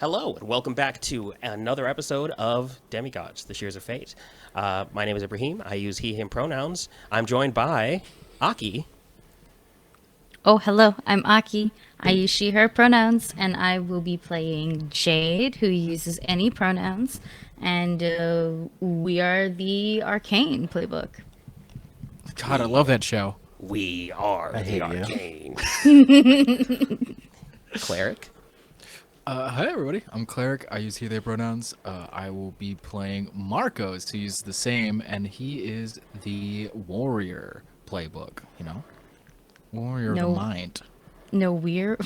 Hello, and welcome back to another episode of Demigods, the Shears of Fate. My name is Ibrahim. I use he, him pronouns. I'm joined by Aki. Oh, hello. I'm Aki. I use she, her pronouns, and I will be playing Jade, who uses any pronouns. And we are the Arcane playbook. God, I love that show. We are the Arcane. Cleric. Hi, everybody. I'm Cleric. I use he, they pronouns. I will be playing Marcos, who uses the same, and he is the warrior playbook, you know? Warrior of the mind. No, we're...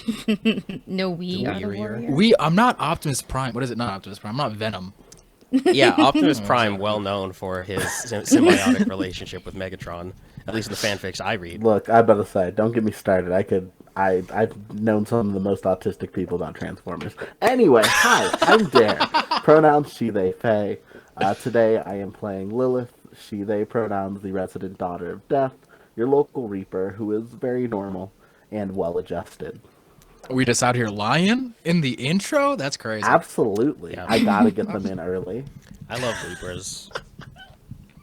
no, we are the warrior. I'm not Optimus Prime. What is it? Not Optimus Prime. I'm not Venom. Yeah, Optimus Prime, well known for his symbiotic relationship with Megatron, at least in the fanfics I read. Look, I better say, don't get me started. I've known some of the most autistic people about Transformers. Anyway, hi, I'm Derek. Pronouns she, they, Faye. Today I am playing Lilith, she, they pronouns, the resident daughter of death, your local reaper who is very normal and well-adjusted. Are we just out here lying in the intro? That's crazy. Absolutely. Yeah. I gotta get them in early. I love Reapers.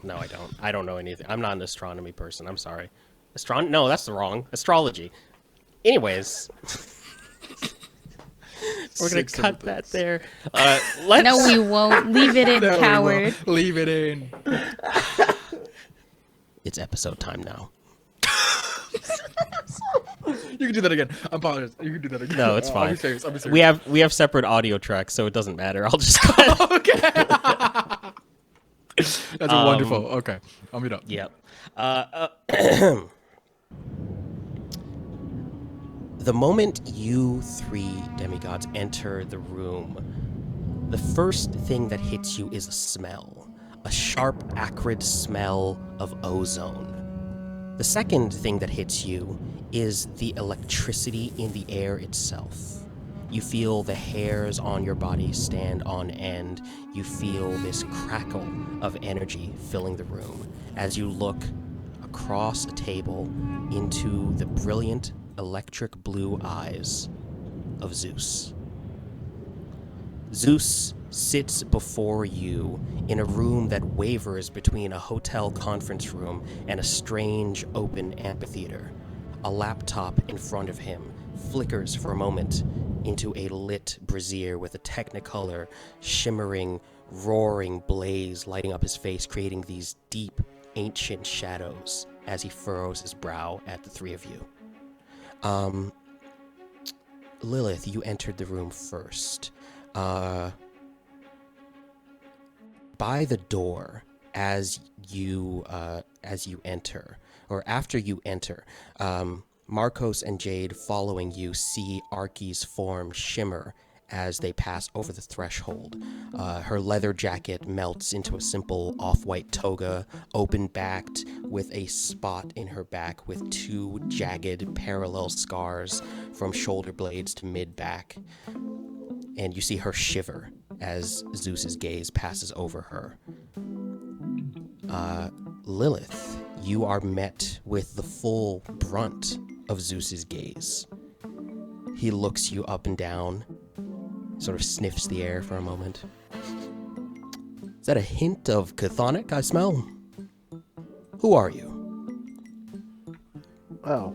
No, I don't. I don't know anything. I'm not an astronomy person. I'm sorry. No, that's wrong. Astrology. Anyways. We're going to cut that there. No, we won't. Leave it in, coward. Leave it in. It's episode time now. You can do that again. I apologize. You can do that again. No, it's fine. I'll be serious. We have separate audio tracks, so it doesn't matter. I'll just cut. Okay. That's wonderful. Okay. I'll meet up. Yep. The moment you three demigods enter the room, the first thing that hits you is a smell. A sharp, acrid smell of ozone. The second thing that hits you is the electricity in the air itself. You feel the hairs on your body stand on end. You feel this crackle of energy filling the room as you look across a table into the brilliant electric blue eyes of Zeus. Zeus sits before you in a room that wavers between a hotel conference room and a strange open amphitheater. A laptop in front of him flickers for a moment into a lit brazier with a technicolor, shimmering, roaring blaze lighting up his face, creating these deep, ancient shadows as he furrows his brow at the three of you. Lilith, you entered the room first. By the door, as you enter, or after you enter, Marcos and Jade, following you, see Arky's form shimmer as they pass over the threshold. Her leather jacket melts into a simple off-white toga, open-backed, with a spot in her back with two jagged parallel scars from shoulder blades to mid-back. And you see her shiver as Zeus's gaze passes over her. Lilith, you are met with the full brunt of Zeus's gaze. He looks you up and down, sort of sniffs the air for a moment. Is that a hint of chthonic I smell? Who are you? Oh,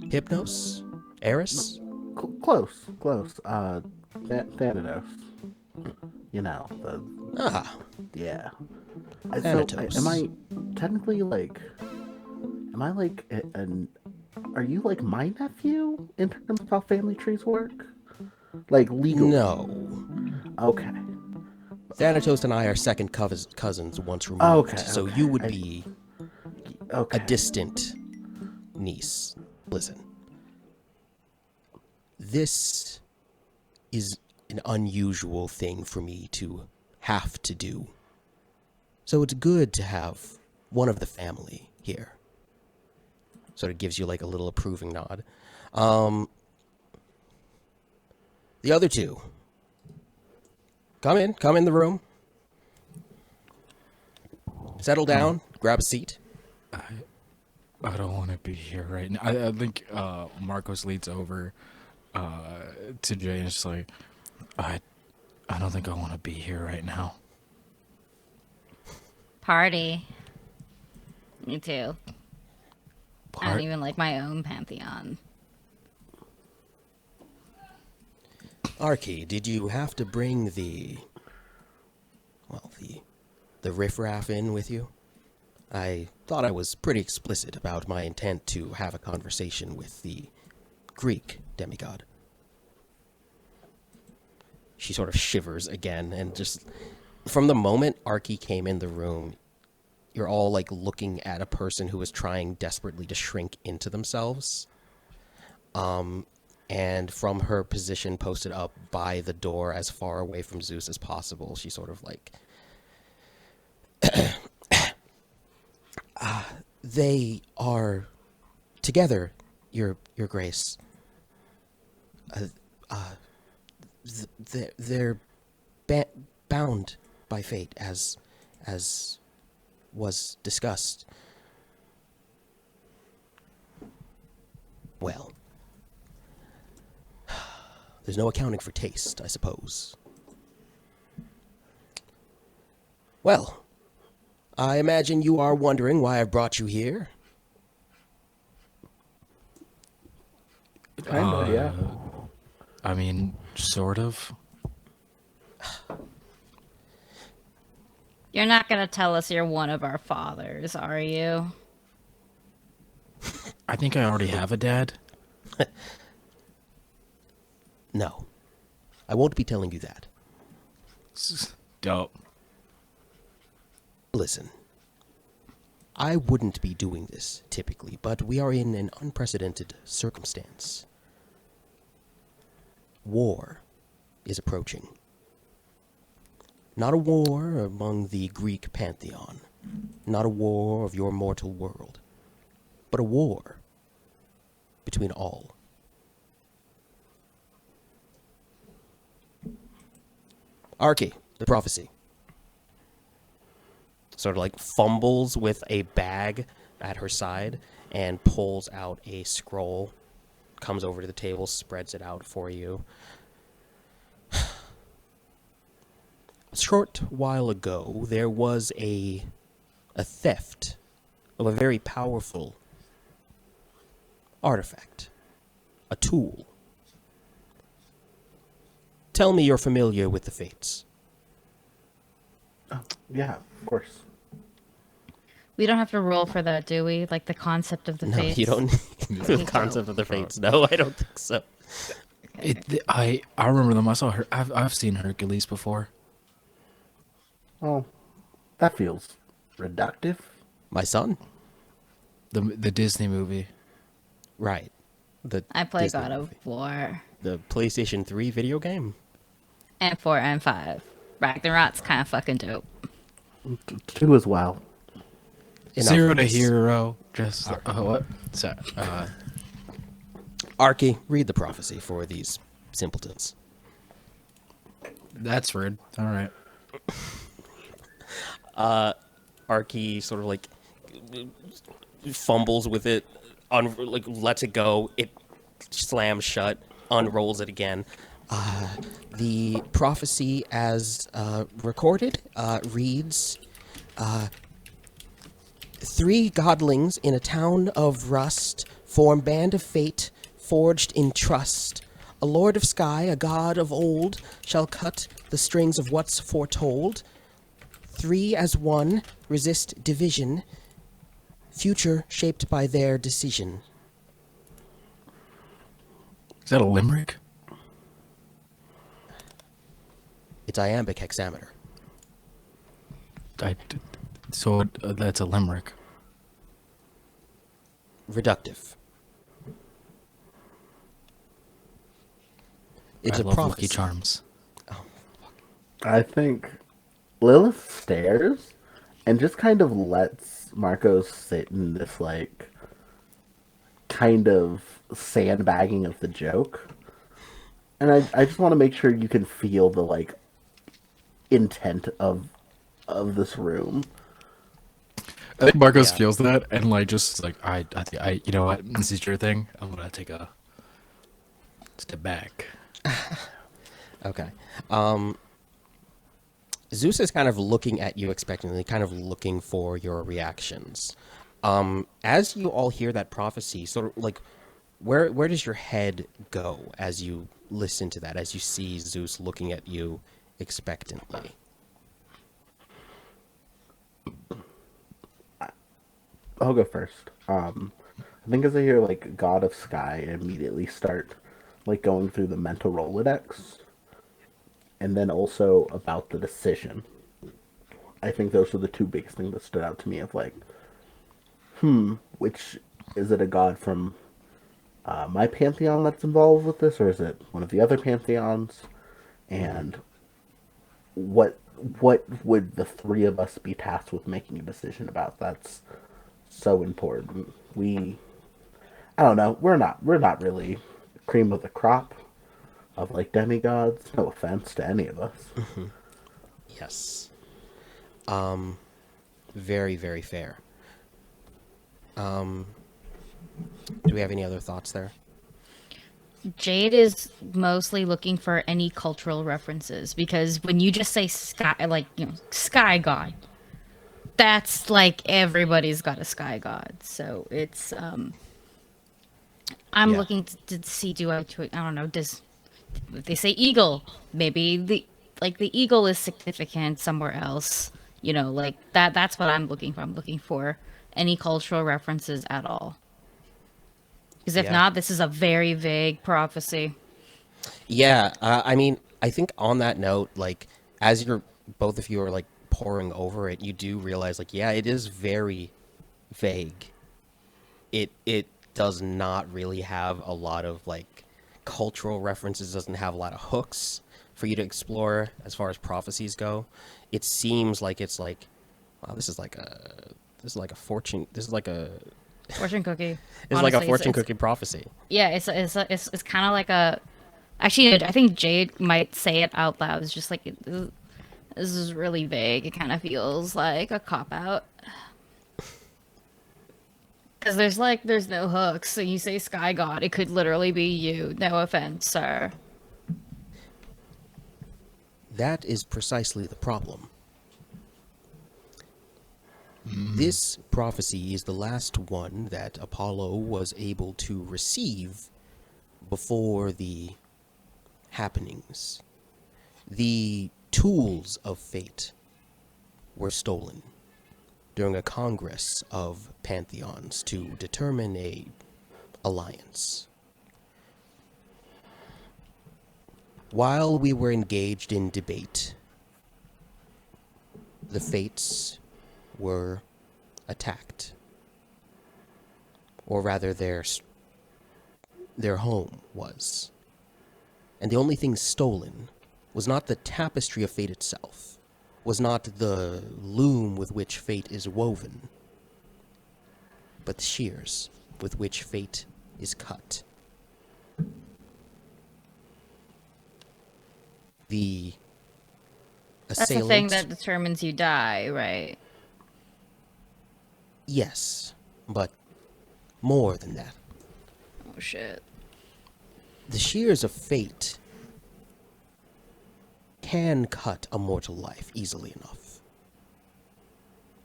Hypnos? Eris? close. Thanatos. You know, Ah, yeah. Thanatos. Am I technically are you like my nephew in terms of how family trees work? Like legally? no. Okay. Thanatos and I are second cousins once removed, Okay, so okay. you would be Okay. a distant niece. Listen. This is an unusual thing for me to have to do. So it's good to have one of the family here. Sort of gives you like a little approving nod. The other two. Come in the room. Settle down, grab a seat. I don't want to be here right now. I think Marcos leads over to Jay and is just like, I don't think I want to be here right now. Party. Me too. I don't even like my own pantheon. Arky, did you have to bring the riffraff in with you? I thought I was pretty explicit about my intent to have a conversation with the Greek demigod. She sort of shivers again, and just from the moment Arky came in the room, you're all like looking at a person who is trying desperately to shrink into themselves. And from her position posted up by the door as far away from Zeus as possible, she sort of like... they are together, Your Grace. They're bound by fate, as was discussed. Well, there's no accounting for taste, I suppose. Well, I imagine you are wondering why I've brought you here. Kinda, yeah. I mean, sort of. You're not gonna tell us you're one of our fathers, are you? I think I already have a dad. No, I won't be telling you that. Dope. Listen, I wouldn't be doing this typically, but we are in an unprecedented circumstance. War is approaching. Not a war among the Greek pantheon, not a war of your mortal world, but a war between all. Arky, the prophecy. Sort of like fumbles with a bag at her side and pulls out a scroll, comes over to the table, spreads it out for you. A short while ago, there was a theft of a very powerful artifact, a tool. Tell me you're familiar with the fates. Yeah, of course. We don't have to roll for that, do we? Like the concept of the No, fates? you don't need the concept of the fates. No, I don't think so. I remember them. I saw her. I've seen Hercules before. Well, that feels reductive. My son? The Disney movie. Right. The I play Disney God of movie. War. The PlayStation 3 video game? And 4 and 5. Ragnarok's kind of fucking dope. 2 as well. Enough 0 of to this. hero. Just what? So, Arky, read the prophecy for these simpletons. that's rude. All right. Arky sort of like fumbles with it lets it go. It slams shut, unrolls it again. The prophecy, as recorded, reads: 3 godlings in a town of rust form band of fate, forged in trust. A lord of sky, a god of old, shall cut the strings of what's foretold. 3 as one resist division, future shaped by their decision. Is that a limerick? It's iambic hexameter. So that's a limerick. Reductive. It's I a love prophecy. Lucky Charms. I think Lilith stares and just kind of lets Marcos sit in this, like, kind of sandbagging of the joke. And I just want to make sure you can feel the, like, intent of this room. I think Marcos Yeah. feels that and like just like I you know what, this is your thing. I'm gonna take a step back. Okay. Zeus is kind of looking at you expectantly, kind of looking for your reactions. As you all hear that prophecy, sort of like, where does your head go as you listen to that, as you see Zeus looking at you expectantly? I'll go first. I think as I hear, like, God of Sky, I immediately start, like, going through the mental Rolodex. And then also about the decision. I think those were the 2 biggest things that stood out to me of, like, which, is it a god from my pantheon that's involved with this, or is it one of the other pantheons? And what would the 3 of us be tasked with making a decision about? That's so important. I don't know, we're not really cream of the crop of, like, demigods. No offense to any of us. Yes. Very, very fair. Do we have any other thoughts there? Jade is mostly looking for any cultural references because when you just say sky, like, sky god, that's like everybody's got a sky god. So it's I'm Yeah. looking to see, I don't know, does, if they say eagle, maybe the eagle is significant somewhere else, like that's what I'm looking for. I'm looking for any cultural references at all. Because if Yeah. not, this is a very vague prophecy. Yeah, I mean, I think on that note, like, as both of you are like poring over it, you do realize, like, yeah, it is very vague. It does not really have a lot of, like, cultural references. Doesn't have a lot of hooks for you to explore as far as prophecies go. It seems like it's like, wow, this is like a fortune. This is like a Fortune cookie. this is like a Honestly, fortune it's cookie prophecy. yeah, it's kind of like a. Actually, I think Jade might say it out loud. It's just like this is really vague. It kind of feels like a cop out. Because there's no hooks. So you say Sky God, it could literally be you. No offense, sir. That is precisely the problem. This prophecy is the last one that Apollo was able to receive before the happenings. The tools of fate were stolen during a congress of pantheons to determine a alliance. While we were engaged in debate, the fates were attacked, or rather their home was. And the only thing stolen was not the tapestry of fate itself, was not the loom with which fate is woven, but the shears with which fate is cut. The That's the thing assailant, that determines you die, right? yes, but More than that. Oh shit. The Shears of Fate can cut a mortal life easily enough.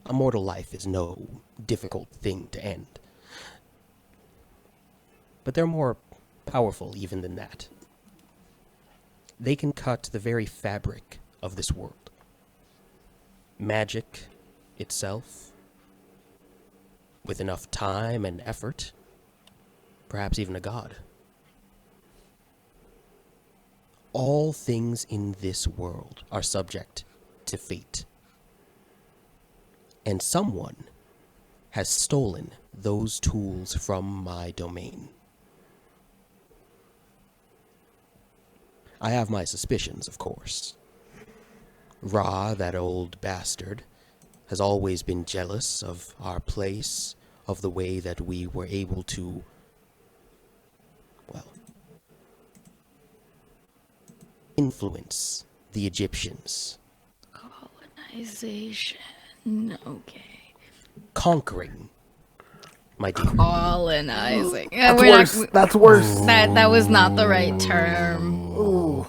A mortal life is no difficult thing to end. But they're more powerful even than that. They can cut the very fabric of this world. Magic itself, with enough time and effort, perhaps even a god. All things in this world are subject to fate. And someone has stolen those tools from my domain. I have my suspicions, of course. Ra, that old bastard, has always been jealous of our place, of the way that we were able to, well, influence the Egyptians. Colonization. Okay. Conquering, my dear. Colonizing. That's worse. That's worse. That was not the right term. Ooh.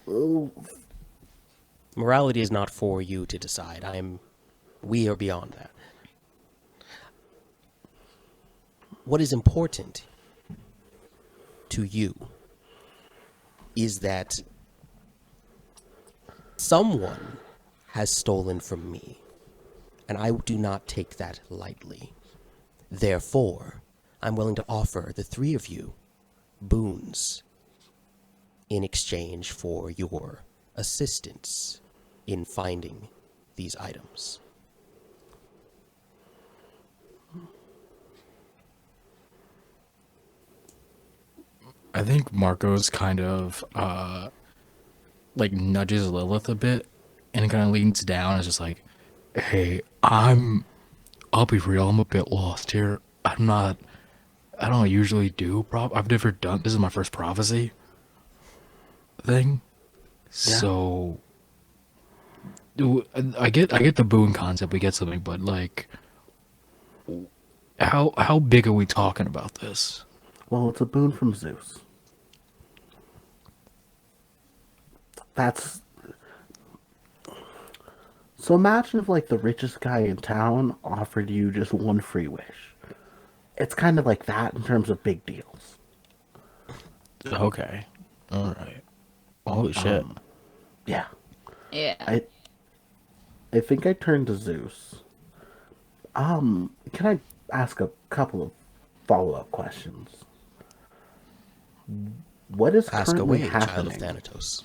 Ooh. Morality is not for you to decide. We are beyond that. What is important to you is that someone has stolen from me, and I do not take that lightly. Therefore, I'm willing to offer the three of you boons in exchange for your assistance in finding these items. I think Marco's kind of like nudges Lilith a bit and kind of leans down and is just like, hey, I'll be real, I'm a bit lost here. I don't usually do I've never done, this is my first prophecy thing. Yeah. So I get the boon concept, we get something, but like how big are we talking about this? Well, it's a boon from Zeus. So imagine if like the richest guy in town offered you just one free wish. It's kind of like that in terms of big deals. Okay. All right. Holy shit. Yeah. Yeah. I think I turned to Zeus. Can I ask a couple of follow-up questions? What is Ask currently away, happening? child of Thanatos.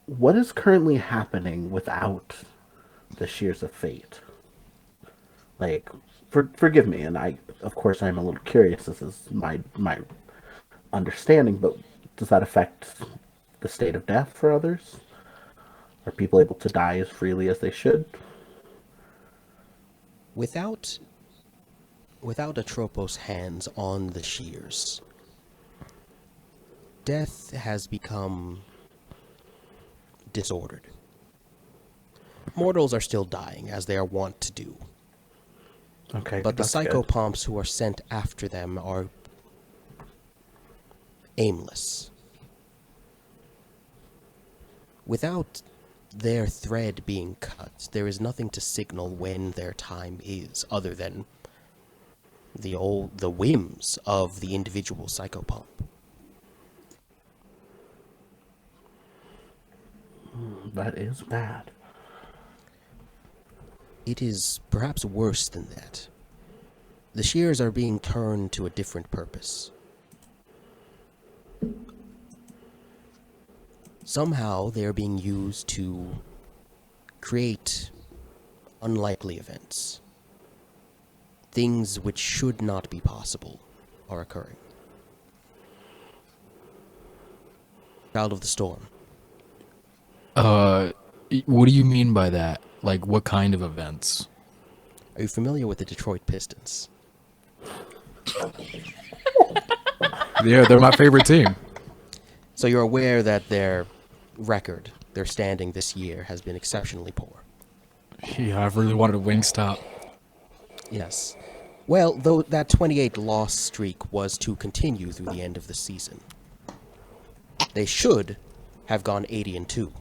What is currently happening without the Shears of Fate? Like, forgive me, and of course, I'm a little curious. This is my understanding, but does that affect the state of death for others? Are people able to die as freely as they should? Without Atropos' hands on the shears, death has become disordered. Mortals are still dying, as they are wont to do. Okay, But the that's good. psychopomps who are sent after them are aimless. Without their thread being cut, there is nothing to signal when their time is, other than the whims of the individual psychopomp. That is bad. It is perhaps worse than that. The shears are being turned to a different purpose. Somehow they are being used to create unlikely events. Things which should not be possible are occurring. Child of the Storm. What do you mean by that? Like, what kind of events? Are you familiar with the Detroit Pistons? Yeah, they're my favorite team. So you're aware that their record, their standing this year, has been exceptionally poor. Yeah, I've really wanted a Wingstop. Yes. Well, though that 28 loss streak was to continue through the end of the season. They should have gone 80-2.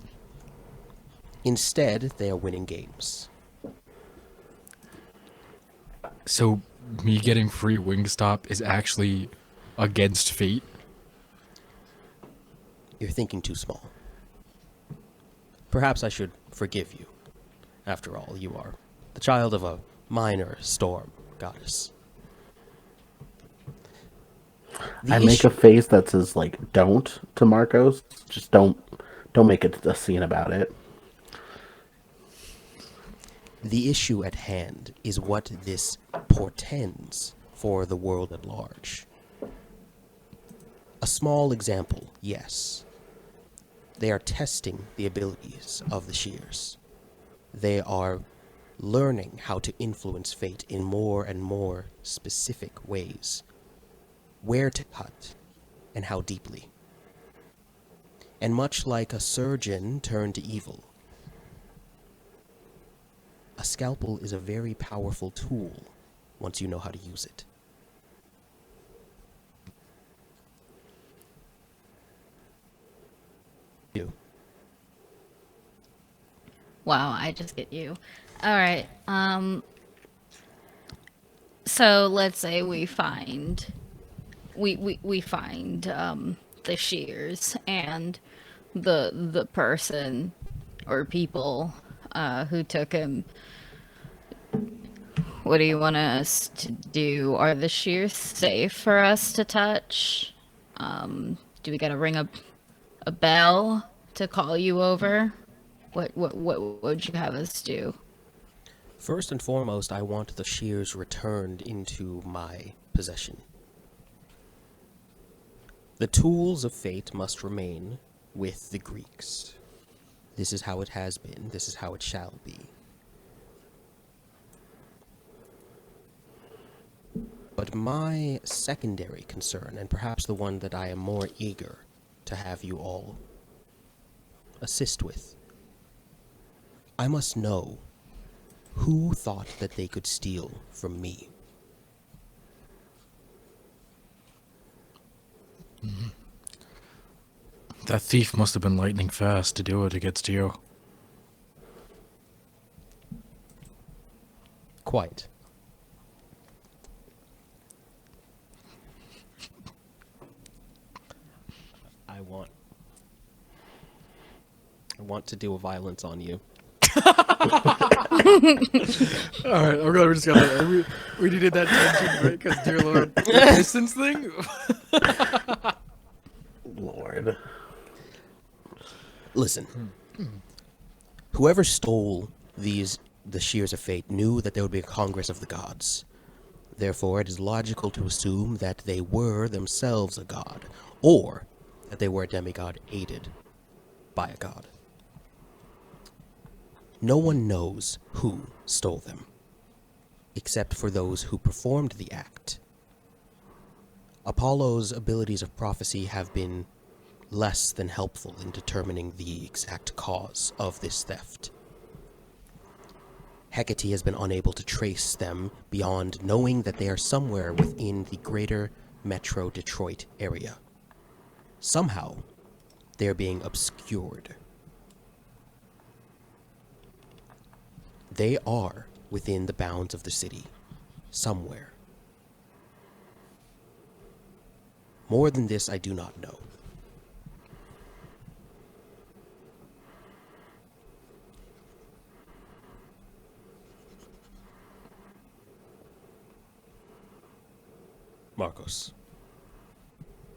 Instead, they are winning games. So me getting free Wingstop is actually against fate? You're thinking too small. Perhaps I should forgive you. After all, you are the child of a minor storm goddess. I make a face that says like "don't" to Marcos. Just don't make it a scene about it. The issue at hand is what this portends for the world at large. A small example, yes. They are testing the abilities of the Shears. They are learning how to influence fate in more and more specific ways. Where to cut, and how deeply. And much like a surgeon turned to evil, a scalpel is a very powerful tool once you know how to use it. You. Wow, I just get you. All right. So let's say we find we find the Shears and the person or people who took him. What do you want us to do? Are the Shears safe for us to touch? Do we gotta ring a bell to call you over? What would you have us do? First and foremost, I want the Shears returned into my possession. The tools of fate must remain with the Greeks. This is how it has been. This is how it shall be. But my secondary concern, and perhaps the one that I am more eager to have you all assist with, I must know who thought that they could steal from me. That thief must have been lightning fast to do it against you. Quite. I want to do a violence on you. Alright, I'm glad we just got that. We needed that tension, right? Because, dear Lord, the distance thing? Lord. Listen. Whoever stole the Shears of Fate knew that there would be a Congress of the Gods. Therefore, it is logical to assume that they were themselves a god, or that they were a demigod aided by a god. No one knows who stole them, except for those who performed the act. Apollo's abilities of prophecy have been less than helpful in determining the exact cause of this theft. Hecate has been unable to trace them beyond knowing that they are somewhere within the greater Metro Detroit area. Somehow, they are being obscured. They are within the bounds of the city, somewhere. More than this, I do not know. Marcos.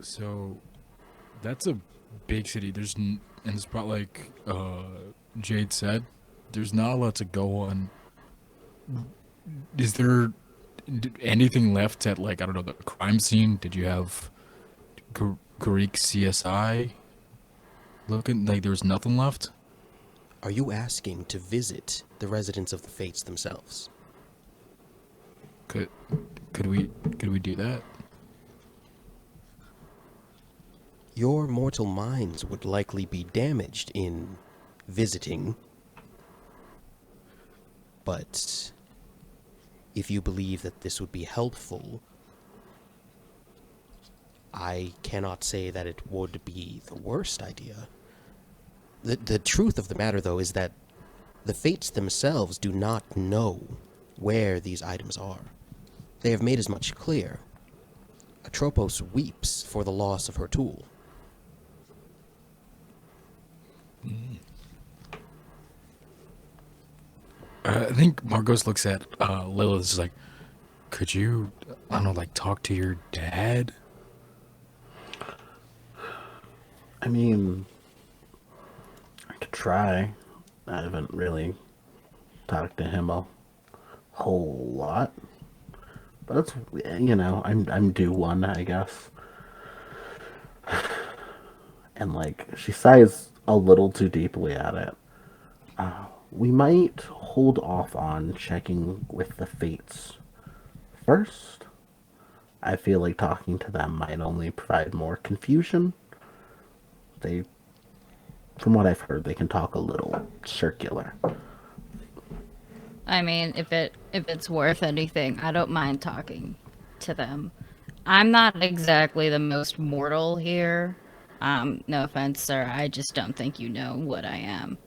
So, that's a big city. And it's probably like Jade said, there's not a lot to go on. Is there anything left at, like, I don't know, the crime scene? Did you have Greek CSI looking? Like, there was nothing left? Are you asking to visit the residents of the Fates themselves? Could we do that? Your mortal minds would likely be damaged in visiting, but if you believe that this would be helpful, I cannot say that it would be the worst idea. The truth of the matter, though, is that the Fates themselves do not know where these items are. They have made as much clear. Atropos weeps for the loss of her tool. I think Marcos looks at Lilith, is like, could you, I don't know, like talk to your dad? I mean, I could try. I haven't really talked to him a whole lot. But it's, I'm due one, I guess. And, like, she sighs a little too deeply at it. We might hold off on checking with the Fates first. I feel like talking to them might only provide more confusion. From what I've heard, they can talk a little circular. I mean, if it's worth anything, I don't mind talking to them. I'm not exactly the most mortal here. No offense, sir. I just don't think you know what I am.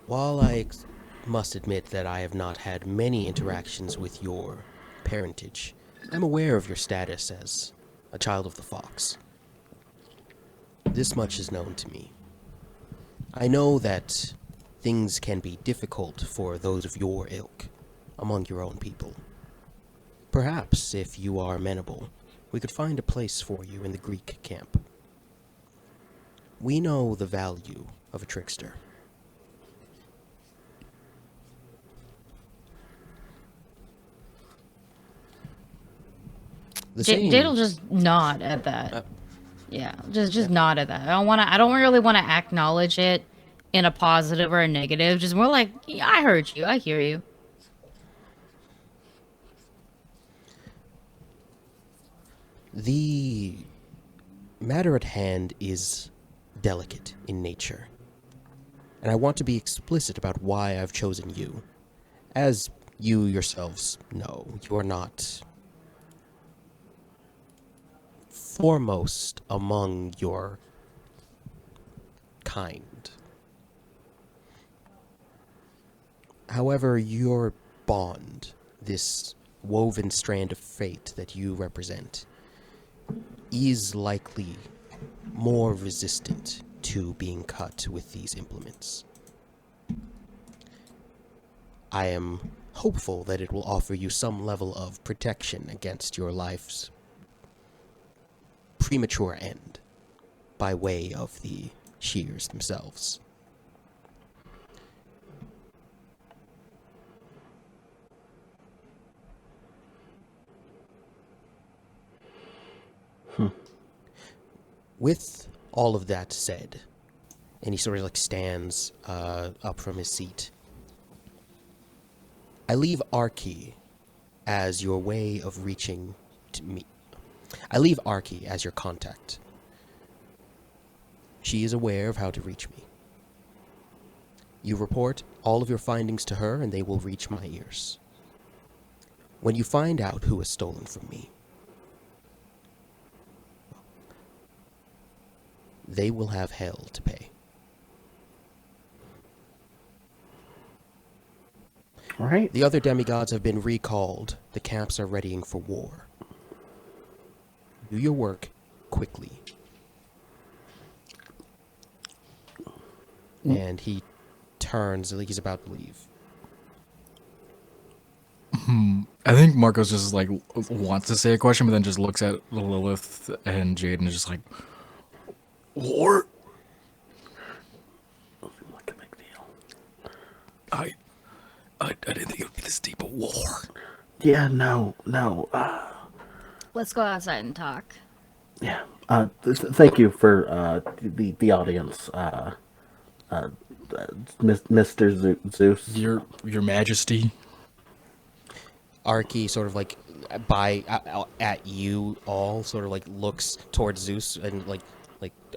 While I must admit that I have not had many interactions with your parentage, I'm aware of your status as a child of the fox. This much is known to me. I know that things can be difficult for those of your ilk among your own people. Perhaps, if you are amenable, we could find a place for you in the Greek camp. We know the value of a trickster. Jade'll just nod at that. Yeah, just nod at that. I don't really want to acknowledge it in a positive or a negative. Just more like, yeah, I heard you. I hear you. The matter at hand is delicate in nature, and I want to be explicit about why I've chosen you. As you yourselves know, you are not foremost among your kind. However, your bond, this woven strand of fate that you represent, is likely more resistant to being cut with these implements. I am hopeful that it will offer you some level of protection against your life's premature end by way of the shears themselves. With all of that said, and he sort of like stands up from his seat, I leave Archie as your way of reaching to me. I leave Archie as your contact. She is aware of how to reach me. You report all of your findings to her, and they will reach my ears. When you find out who has stolen from me, they will have hell to pay. All right. The other demigods have been recalled. The camps are readying for war. Do your work quickly. And he turns like he's about to leave. I think Marcos just like wants to say a question, but then just looks at Lilith and Jade and is just like, war? Like a big deal. I didn't think it would be this deep a war. Yeah, no. Let's go outside and talk. Yeah. Thank you for the audience, Mr. Zeus. Your Majesty. Archie sort of like at you all sort of like looks towards Zeus and like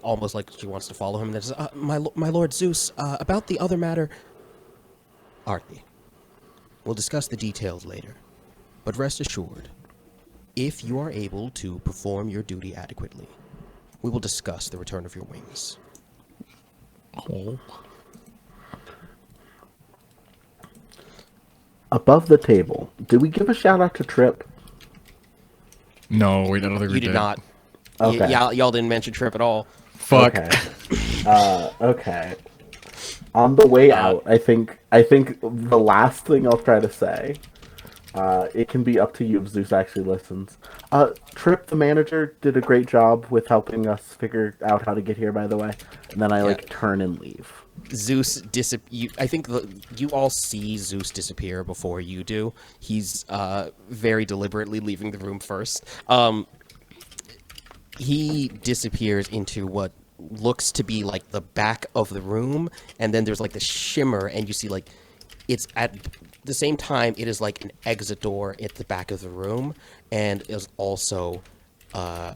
almost like she wants to follow him and then says, my Lord Zeus, about the other matter, Artie, we'll discuss the details later, but rest assured, if you are able to perform your duty adequately, we will discuss the return of your wings. Oh. Above the table, did we give a shout out to Trip? No, I don't think we You did not. Okay. Y'all didn't mention Trip at all. Fuck. Okay. Okay. On the way out, I think the last thing I'll try to say, it can be up to you if Zeus actually listens. Trip, the manager, did a great job with helping us figure out how to get here, by the way. And then I turn and leave. Zeus I think you all see Zeus disappear before you do. He's very deliberately leaving the room first. He disappears into what looks to be like the back of the room, and then there's like the shimmer, and you see like it's at the same time it is like an exit door at the back of the room, and is also a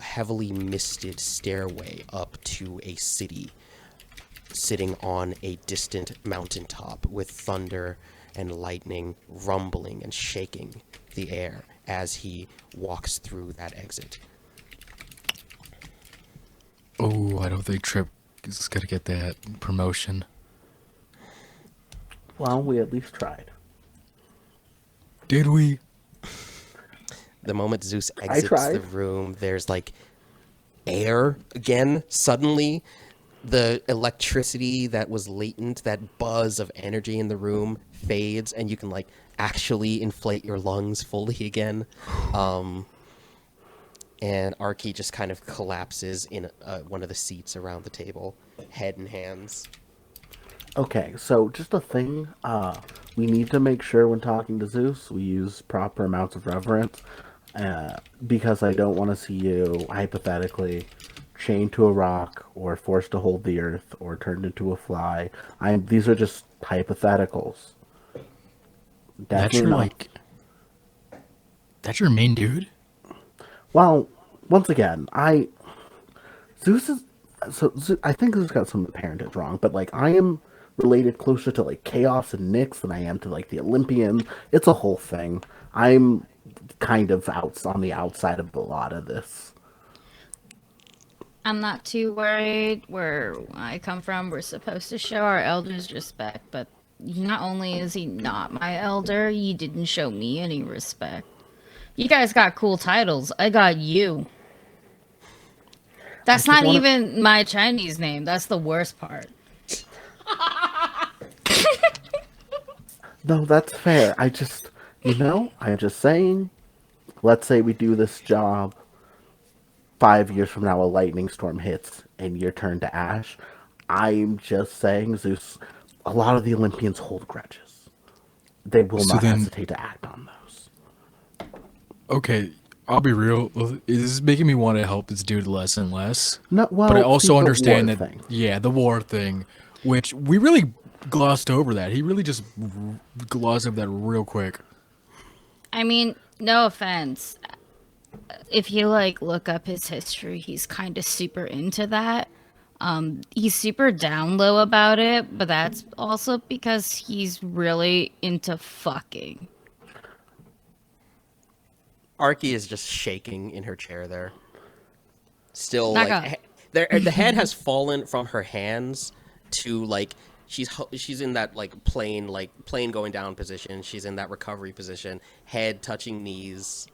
heavily misted stairway up to a city sitting on a distant mountaintop with thunder and lightning rumbling and shaking the air as he walks through that exit. Oh, I don't think Trip is gonna get that promotion. Well, we at least tried. Did we? The moment Zeus exits the room, there's like air again. Suddenly, the electricity that was latent, that buzz of energy in the room fades, and you can like actually inflate your lungs fully again. And Archie just kind of collapses in one of the seats around the table, head in hands. Okay, so just a thing, we need to make sure when talking to Zeus, we use proper amounts of reverence, because I don't want to see you, hypothetically, chained to a rock, or forced to hold the earth, or turned into a fly. These are just hypotheticals. Definitely That's your main dude? Well, once again, Zeus is... I think Zeus got some of the parentage wrong, but, like, I am related closer to, like, Chaos and Nyx than I am to, like, the Olympians. It's a whole thing. I'm kind of on the outside of a lot of this. I'm not too worried. Where I come from, we're supposed to show our elders respect, but not only is he not my elder, he didn't show me any respect. You guys got cool titles. I got you. That's not even my Chinese name. That's the worst part. No, that's fair. I'm just saying, let's say we do this job, 5 years from now a lightning storm hits and you're turned to ash. I'm just saying, Zeus, a lot of the Olympians hold grudges. They will not hesitate to act on those. Okay, I'll be real. This is making me want to help this dude less and less. No, well, but I also understand war that, thing. yeah, the war thing, which we really glossed over that. He really just glossed over that real quick. I mean, no offense. If you, like, look up his history, he's kind of super into that. He's super down low about it, but that's also because he's really into fucking. Archie is just shaking in her chair there. Still, Back like, the head has fallen from her hands to, like, she's in that, like, plane going down position. She's in that recovery position, head touching knees.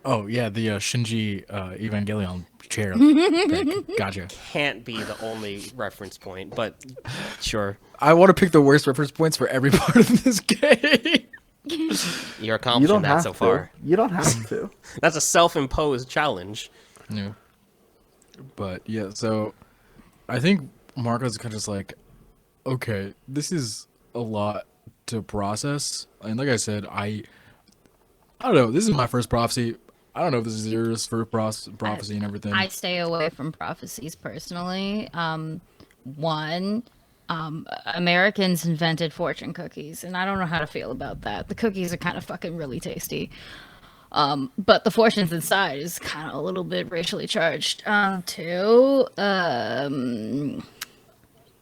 Oh, yeah, the Shinji Evangelion chair thing. Gotcha. Can't be the only reference point, but sure. I want to pick the worst reference points for every part of this game. You're accomplishing that so far. You don't have to. That's a self-imposed challenge. Yeah. But, yeah, so I think Marco's kind of just like, okay, this is a lot to process. And like I said, I don't know. This is my first prophecy. I don't know if this is yours for prophecy and everything. I stay away from prophecies personally. Americans invented fortune cookies, and I don't know how to feel about that. The cookies are kind of fucking really tasty. But the fortunes inside is kind of a little bit racially charged. Do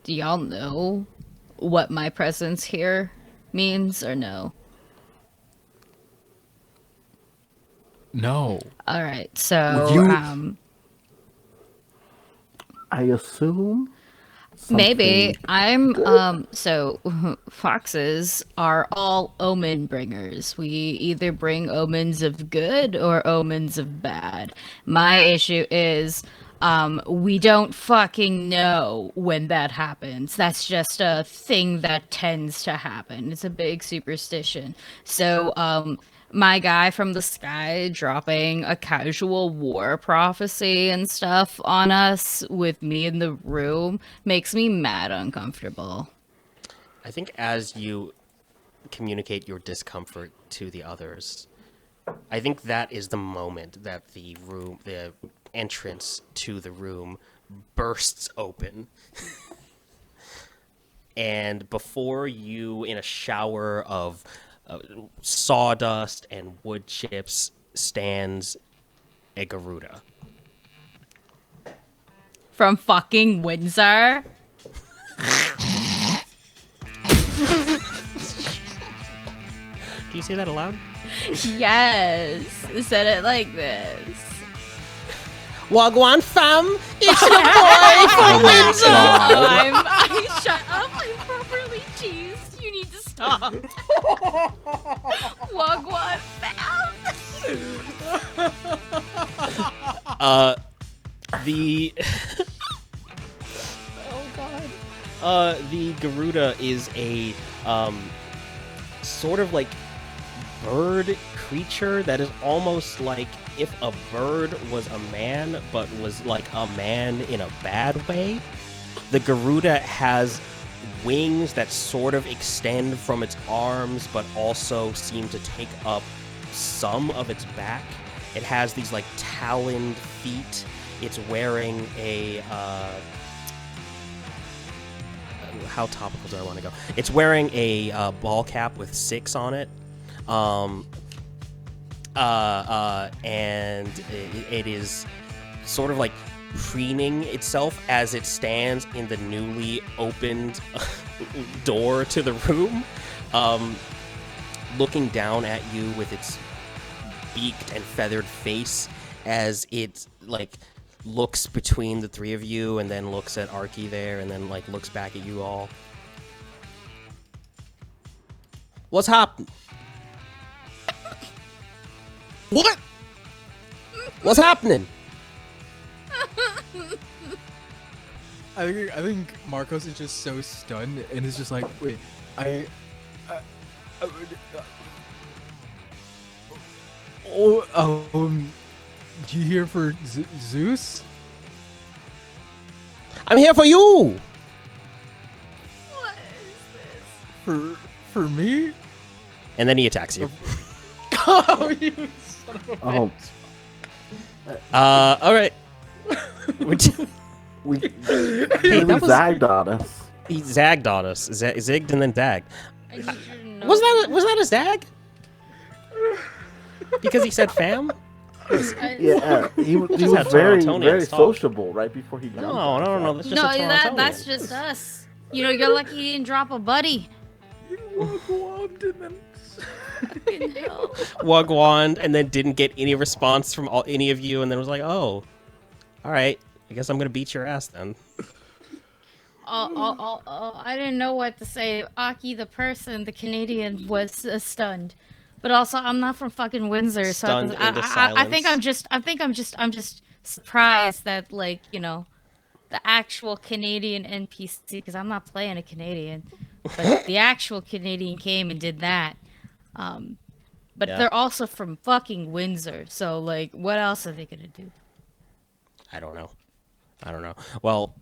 y'all know what my presence here means, or no? No. All right, so I assume. maybe something I'm good? so foxes are all omen bringers. We either bring omens of good or omens of bad. My issue is we don't fucking know when that happens. That's just a thing that tends to happen. It's a big superstition. So my guy from the sky dropping a casual war prophecy and stuff on us with me in the room makes me mad uncomfortable. I think as you communicate your discomfort to the others, I think that is the moment that the entrance to the room bursts open. And before you, in a shower of sawdust and wood chips, stands a Garuda. From fucking Windsor. Can you say that aloud? Yes. Said it like this. Wagwan fam, it's your boy from Windsor. Shut up. I'm properly cheesed. You need to stop. Wagwan fam. The the Garuda is a sort of like bird creature that is almost like if a bird was a man, but was like a man in a bad way. The Garuda has wings that sort of extend from its arms, but also seem to take up some of its back. It has these like taloned feet. It's wearing a how topical do I want to go? It's wearing a ball cap with 6 on it. And it is sort of like preening itself as it stands in the newly opened door to the room, looking down at you with its beaked and feathered face as it like looks between the three of you and then looks at Arky there and then like looks back at you all. What's happening? What? What's happening? I think Marcos is just so stunned and is just like, wait, you here for Zeus? I'm here for you. What is this? For me? And then he attacks you. Oh, you son of a Oh, All right. we that was- zagged on us. He zagged on us. Zigged and then zagged. I need you to know. Was that a zag? Because he said fam? Yeah, he was had very, Torontonians very talk. sociable right before he jumped. No. That's just No, a Torontonian. that's just us. You know, you're lucky you didn't drop a buddy. Fucking hell. Wagwand and then didn't get any response from any of you and then was like, oh, all right. I guess I'm going to beat your ass then. I didn't know what to say. Aki, the person, the Canadian, was stunned. But also, I'm not from fucking Windsor, so Stunned into I think silence. I'm just surprised that, like, you know, the actual Canadian NPC, because I'm not playing a Canadian, but the actual Canadian came and did that. But Yeah. they're also from fucking Windsor, so like, what else are they gonna do? I don't know. Well,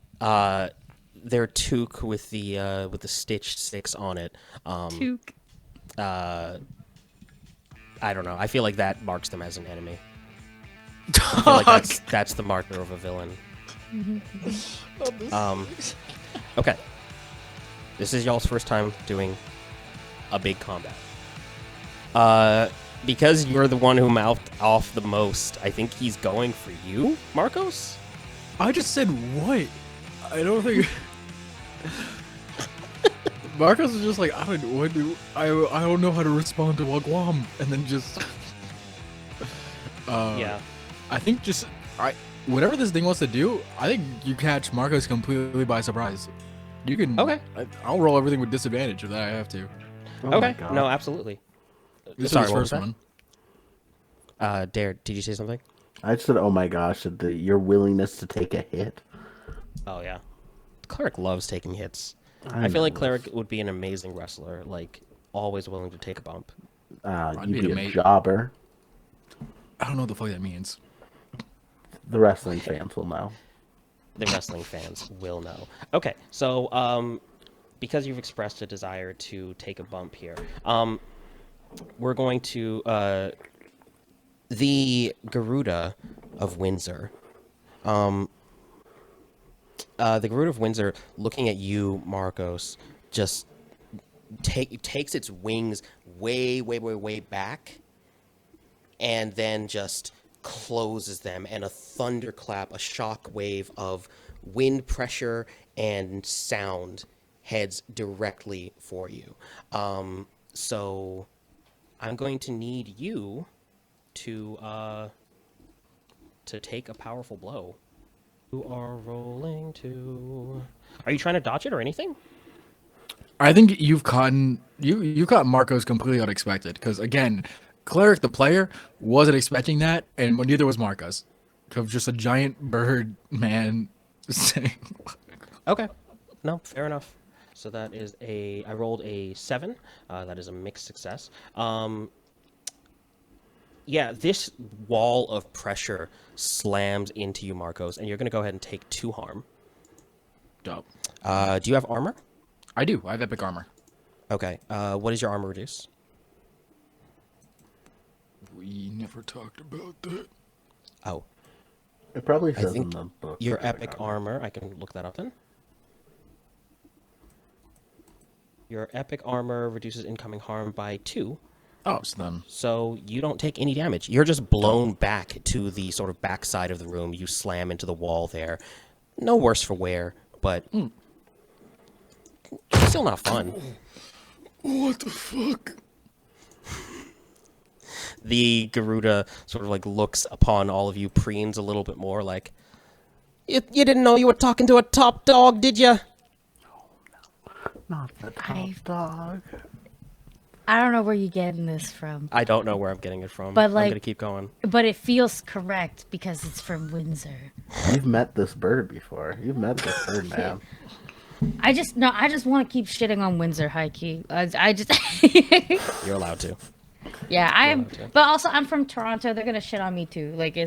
their toque with the stitched 6 on it. Toque. I don't know. I feel like that marks them as an enemy. I feel like that's the marker of a villain. Okay. This is y'all's first time doing a big combat. Because you're the one who mouthed off the most, I think he's going for you, Marcos? I just said what? I don't think. Marcos is just like, I don't know how to respond to Wagwam, and then just Yeah. I think whatever this thing wants to do, I think you catch Marcos completely by surprise. You can Okay. I'll roll everything with disadvantage if that I have to. Oh my Okay. God. No, absolutely. This Sorry, is what the was first that? one. Dare, did you say something? I just said, oh my gosh, your willingness to take a hit. Oh yeah. Cleric loves taking hits. I I feel like know. Cleric would be an amazing wrestler, like always willing to take a bump. You'd be be an a ama- jobber. I don't know what the fuck that means. The wrestling fans will know. The wrestling fans will know. Okay, so because you've expressed a desire to take a bump here, we're going to the Garuda of Windsor. The Garuda of Windsor, looking at you, Marcos, just takes its wings way back, and then just closes them, and a thunderclap, a shock wave of wind pressure and sound heads directly for you. So I'm going to need you to take a powerful blow. You are rolling to. Are you trying to dodge it or anything? I think you've caught Marcos completely unexpected because again, Cleric the player wasn't expecting that, and neither was Marcos. Of just a giant bird man saying. Okay. No, fair enough. So that is I rolled a 7. That is a mixed success. Yeah, this wall of pressure slams into you, Marcos, and you're going to go ahead and take 2 harm. Dope. Do you have armor? I do. I have epic armor. Okay. What does your armor reduce? We never talked about that. Oh, It probably I says in think the book. your epic armor. I can look that up then. Your epic armor reduces incoming harm by 2. Oh, so then. So you don't take any damage. You're just blown back to the sort of back side of the room. You slam into the wall there. No worse for wear, but still not fun. What the fuck? The Garuda sort of like looks upon all of you, preens a little bit more like, you didn't know you were talking to a top dog, did you? Not the top dog. I don't know where you're getting this from, I don't know where I'm getting it from. But, I'm like- going to keep going. but it feels correct because it's from Windsor. You've met this bird before. You've met this bird, man. I just want to keep shitting on Windsor, Heike. I just You're allowed to. yeah, I'm. okay. But also, I'm from Toronto. They're gonna shit on me too. Like,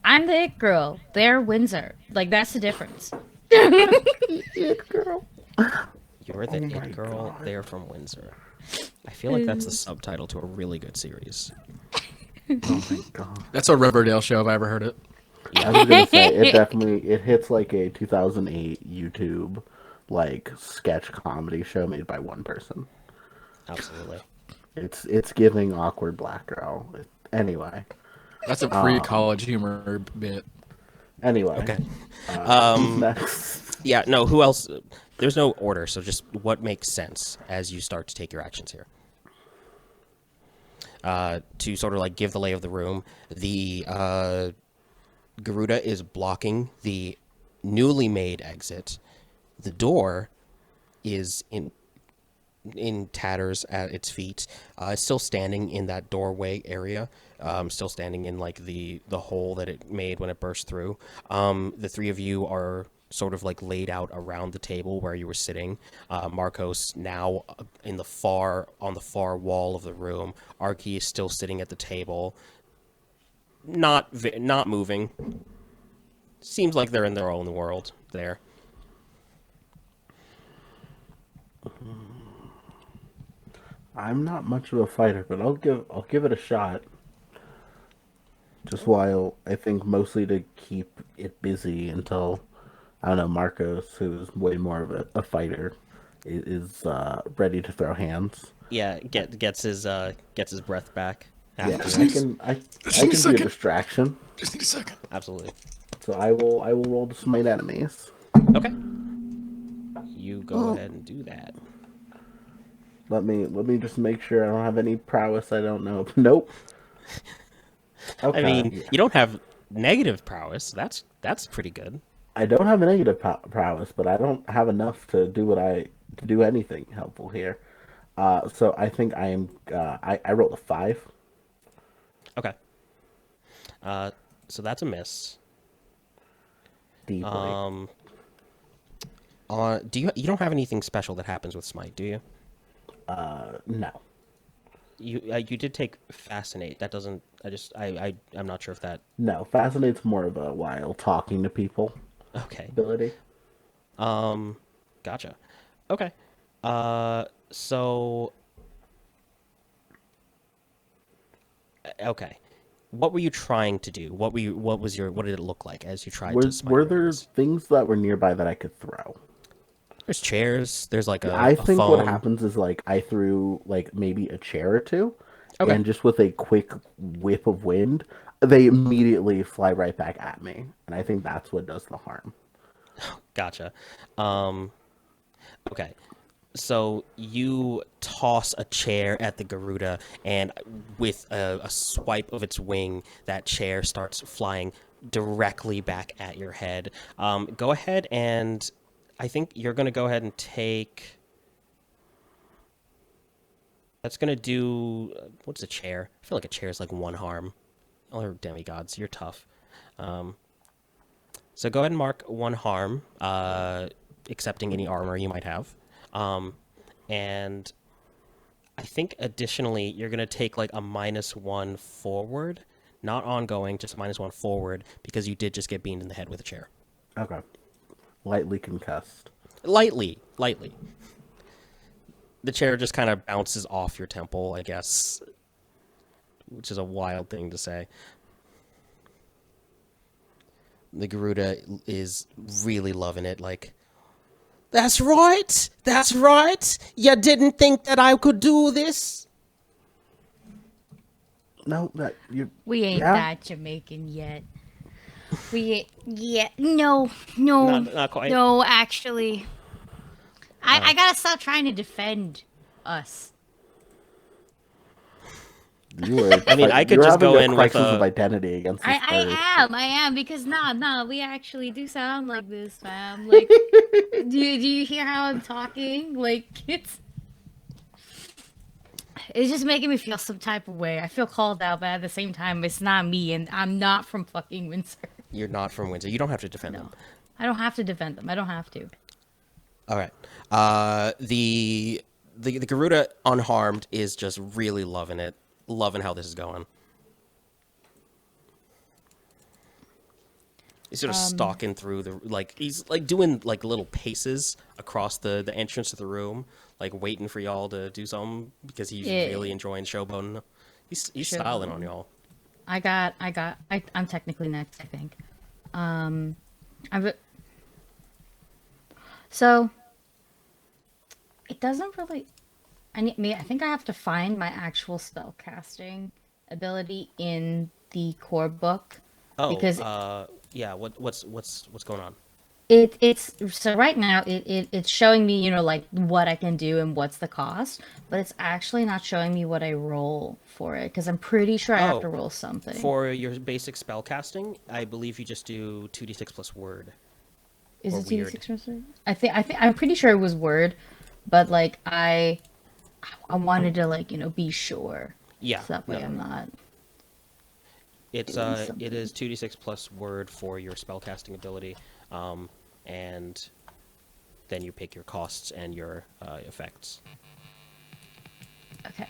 I'm the it girl. They're Windsor. Like, that's the difference. It girl. You're the my it girl. God. They're from Windsor. I feel like that's the subtitle to a really good series. Oh my god. That's a Riverdale show if I ever heard it. I was gonna say it hits like a 2008 YouTube like sketch comedy show made by one person. Absolutely. It's giving awkward black girl. Anyway. That's a pre-college humor bit. Anyway. Okay. Next. Yeah, no, who else? There's no order, so just what makes sense as you start to take your actions here. To sort of like give the lay of the room, the Garuda is blocking the newly made exit. The door is in tatters at its feet. It's still standing in that doorway area. Still standing in like the hole that it made when it burst through. The 3 of you are sort of like laid out around the table where you were sitting. Marcos now on the far wall of the room. Arky is still sitting at the table, not moving. Seems like they're in their own world there. I'm not much of a fighter, but I'll give it a shot. Just while I think mostly to keep it busy until I don't know, Marcos, who's way more of a fighter, is ready to throw hands. Yeah, gets his breath back. Yeah, After I Just can need a be a second. distraction. Just need a second. Absolutely. So I will roll to smite enemies. Okay. You go ahead and do that. Let me just make sure I don't have any prowess I don't know. Nope. Okay. I mean, yeah. you don't have negative prowess. That's pretty good. I don't have a negative prowess, but I don't have enough to do anything helpful here. So I think I am. I rolled a 5. Okay. So that's a miss. Deeply. You don't have anything special that happens with smite, do you? No. You did take fascinate. That doesn't. I'm not sure if that. No. Fascinate's more of a while talking to people Okay. ability. Gotcha. Okay. So. Okay. What were you trying to do? What did it look like as you tried to smite Were there enemies? things that were nearby that I could throw? There's chairs. There's like I a think phone. what happens is like I threw like maybe a chair or two, Okay. and just with a quick whip of wind, they immediately fly right back at me, and I think that's what does the harm. Gotcha. Okay. So you toss a chair at the Garuda, and with a swipe of its wing, that chair starts flying directly back at your head. Go ahead and I think you're going to go ahead and take. That's going to do. What's a chair? I feel like a chair is like 1 harm. Or demigods, you're tough. So go ahead and mark 1 harm, accepting any armor you might have. And I think additionally, you're going to take like a -1 forward. Not ongoing, just -1 forward, because you did just get beamed in the head with a chair. Okay. Lightly concussed. Lightly. The chair just kind of bounces off your temple, I guess, which is a wild thing to say. The Garuda is really loving it, like, that's right! That's right! You didn't think that I could do this? No, that you. We ain't Yeah? that Jamaican yet. We ain't, yeah, no, Not quite. no, actually. I gotta stop trying to defend us. You were. I mean, I could you were just go having in a with crisis a- of identity against this bird. I am, because nah, we actually do sound like this, fam. Like, do you hear how I'm talking? Like, it's just making me feel some type of way. I feel called out, but at the same time, it's not me, and I'm not from fucking Windsor. You're not from Windsor. You don't have to defend them. I don't have to defend them. I don't have to. All right. The Garuda unharmed is just really loving it, loving how this is going. He's sort of stalking through he's like doing like little paces across the entrance to the room, like waiting for y'all to do something because he's really enjoying showboating. He's styling on y'all. I'm technically next, I think. So it doesn't really. I think I have to find my actual spell casting ability in the core book. Oh, because yeah. What's going on? it's so right now it's showing me, like what I can do and what's the cost, but it's actually not showing me what I roll for it because I'm pretty sure I have to roll something. For your basic spell casting, I believe you just do 2d6 plus word. Is or it weird. 2d6 plus word? I'm pretty sure it was word, but like I wanted to be sure. Yeah. So that way I'm not. It's doing something. it is 2d6 plus word for your spellcasting ability, and then you pick your costs and your effects. Okay,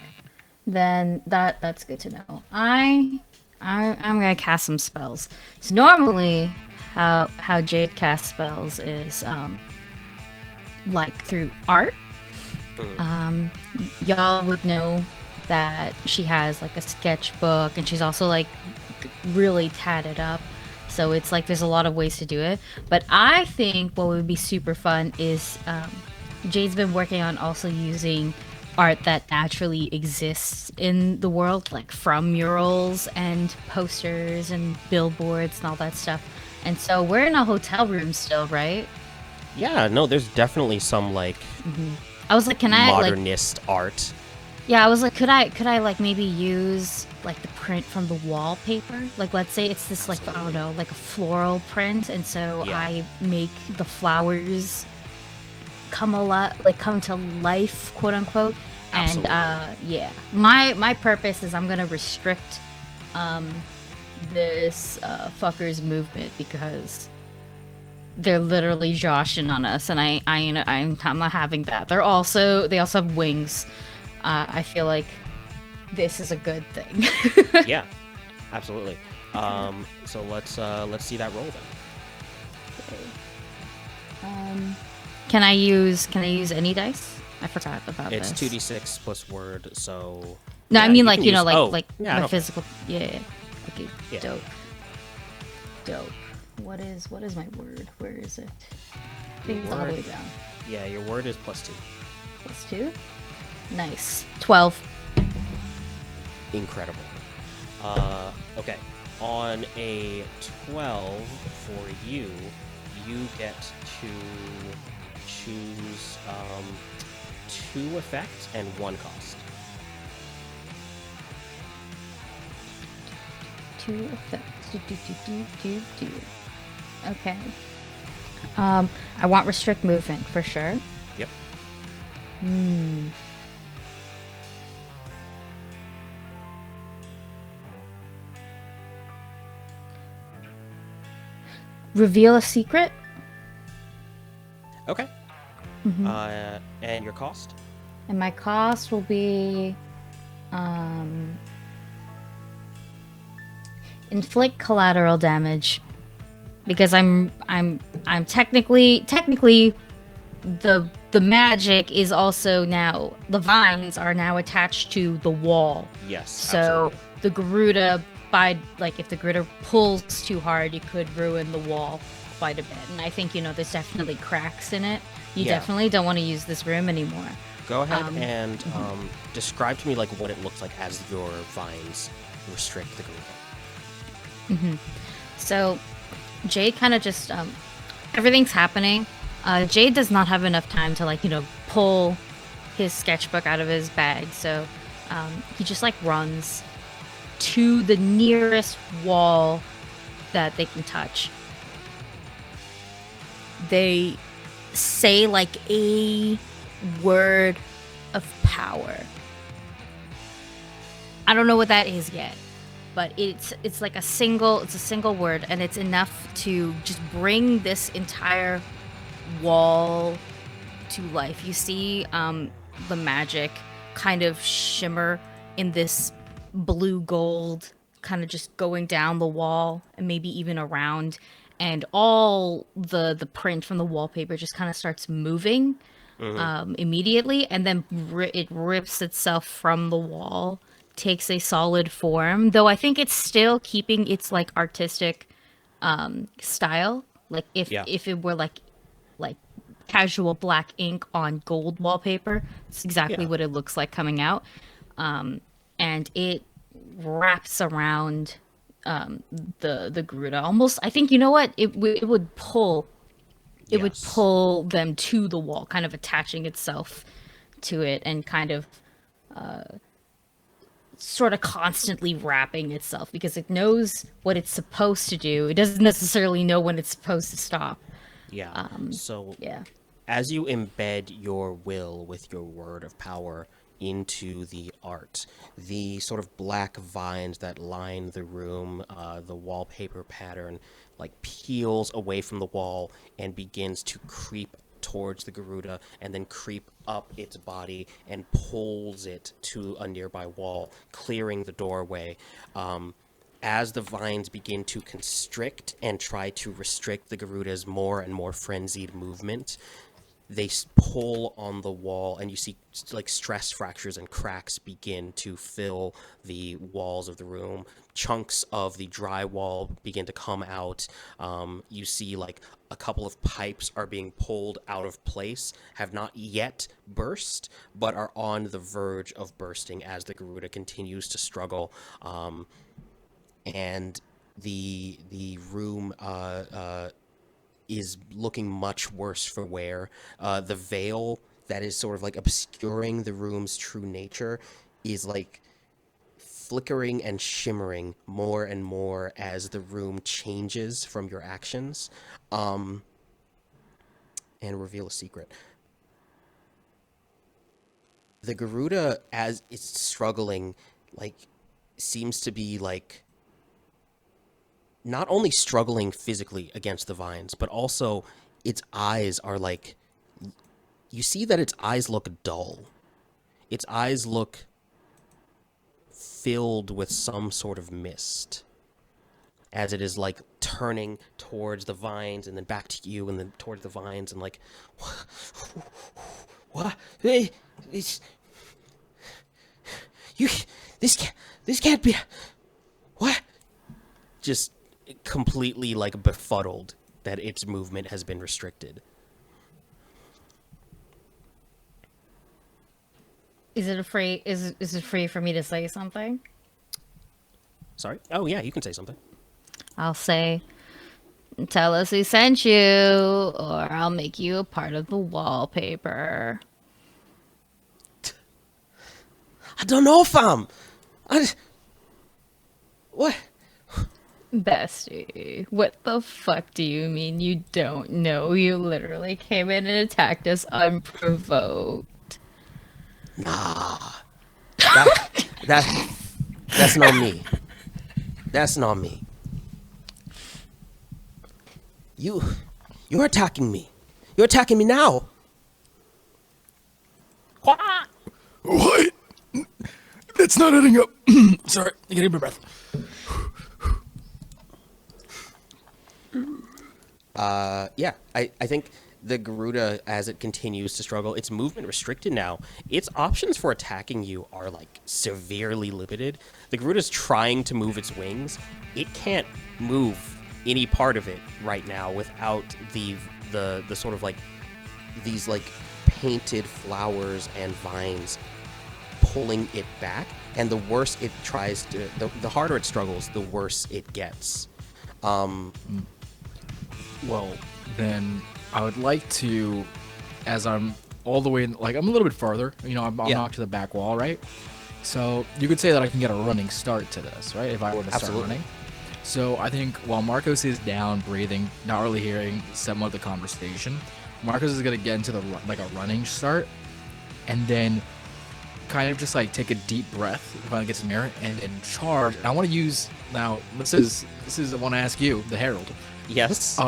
then that's good to know. I'm gonna cast some spells. So normally, how Jade casts spells is like through art. Y'all would know that she has like a sketchbook, and she's also like really tatted up. So it's like there's a lot of ways to do it. But I think what would be super fun is Jade's been working on also using art that naturally exists in the world, like from murals and posters and billboards and all that stuff. And so we're in a hotel room still, right? Yeah, no, there's definitely some like I was like, can I like? modernist art. Yeah, I was like, could I like maybe use like the print from the wallpaper? Like, let's say it's this like, I don't know, like a floral print, and so Yeah. I make the flowers come a lot, like come to life, quote unquote. And Absolutely. yeah, my purpose is I'm gonna restrict this fucker's movement because they're literally joshing on us, and I'm not having that. They also have wings. I feel like this is a good thing. Yeah, absolutely. So let's see that roll then. Can I use any dice? I forgot about It's this. 2d6 plus word, so... No, yeah, I mean you like can you know use- like oh, like yeah, my no. physical. Yeah. Okay. Yeah. Dope. What is my word? Where is it? I think it's all the Word. way down. Yeah, your word is +2. +2. Nice. 12. Incredible. Okay. On a 12 for you, you get to choose 2 effects and 1 cost. 2 effects. Do. Okay. I want restrict movement for sure. Yep. Reveal a secret. Okay. And your cost? And my cost will be inflict collateral damage because I'm technically the magic is also now, the vines are now attached to the wall. Yes. So absolutely. the Garuda, if the Garuda pulls too hard, it could ruin the wall quite a bit. And I think, there's definitely cracks in it. You Yeah. definitely don't want to use this room anymore. Go ahead and describe to me like what it looks like as your vines restrict the group. So Jade kind of just everything's happening. Jade does not have enough time to pull his sketchbook out of his bag, so he just runs to the nearest wall that they can touch. They say a word of power. I don't know what that is yet, but it's a single word, and it's enough to just bring this entire wall to life. You see the magic kind of shimmer in this blue gold, kind of just going down the wall and maybe even around, and all the print from the wallpaper just kind of starts moving immediately, and then it rips itself from the wall, takes a solid form, though I think it's still keeping its artistic style. If it were like casual black ink on gold wallpaper, it's exactly Yeah. what it looks like coming out. And it wraps around the Garuda. Almost, I think, you know what? It would pull. It would Yes. pull them to the wall, kind of attaching itself to it and kind of sort of constantly wrapping itself because it knows what it's supposed to do. It doesn't necessarily know when it's supposed to stop. Yeah. So Yeah. as you embed your will with your word of power into the art, the sort of black vines that line the room, the wallpaper pattern, peels away from the wall and begins to creep towards the Garuda and then creep up its body and pulls it to a nearby wall, clearing the doorway. As the vines begin to constrict and try to restrict the Garuda's more and more frenzied movement, they pull on the wall, and you see stress fractures and cracks begin to fill the walls of the room. Chunks of the drywall begin to come out. You see a couple of pipes are being pulled out of place, have not yet burst, but are on the verge of bursting as the Garuda continues to struggle. And the room is looking much worse for wear. The veil that is sort of like obscuring the room's true nature is like flickering and shimmering more and more as the room changes from your actions. And reveal a secret. The Garuda, as it's struggling, like, seems to be like not only struggling physically against the vines, but also its eyes are like, you see that its eyes look dull. Its eyes look filled with some sort of mist as it is like turning towards the vines and then back to you and then towards the vines and like, what? Hey, it's, you, this can't be, what? Just completely like befuddled that its movement has been restricted. Is it afraid? Is it free for me to say something? Sorry? Oh yeah, you can say something. I'll say, tell us who sent you, or I'll make you a part of the wallpaper. I don't know, fam. What? Bestie, what the fuck do you mean you don't know? You literally came in and attacked us unprovoked. Nah. That's not me. That's not me. You're attacking me. You're attacking me now. What? That's not adding up. Sorry, I get my breath. Yeah, I think the Garuda, as it continues to struggle, its movement restricted now. Its options for attacking you are like severely limited. The Garuda's trying to move its wings. It can't move any part of it right now without the sort of like these like painted flowers and vines pulling it back. And the worse it tries to, the harder it struggles, the worse it gets. Well, then I would like to, as I'm all the way, like I'm a little bit farther, you know, I'm knocked to the back wall, right? So you could say that I can get a running start to this, right? If I were to start running. So I think while Marcos is down, breathing, not really hearing some of the conversation, Marcos is going to get into the like a running start, and then kind of just like take a deep breath if I get some air and charge. And I want to use now. This is I want to ask you, the Herald. Yes.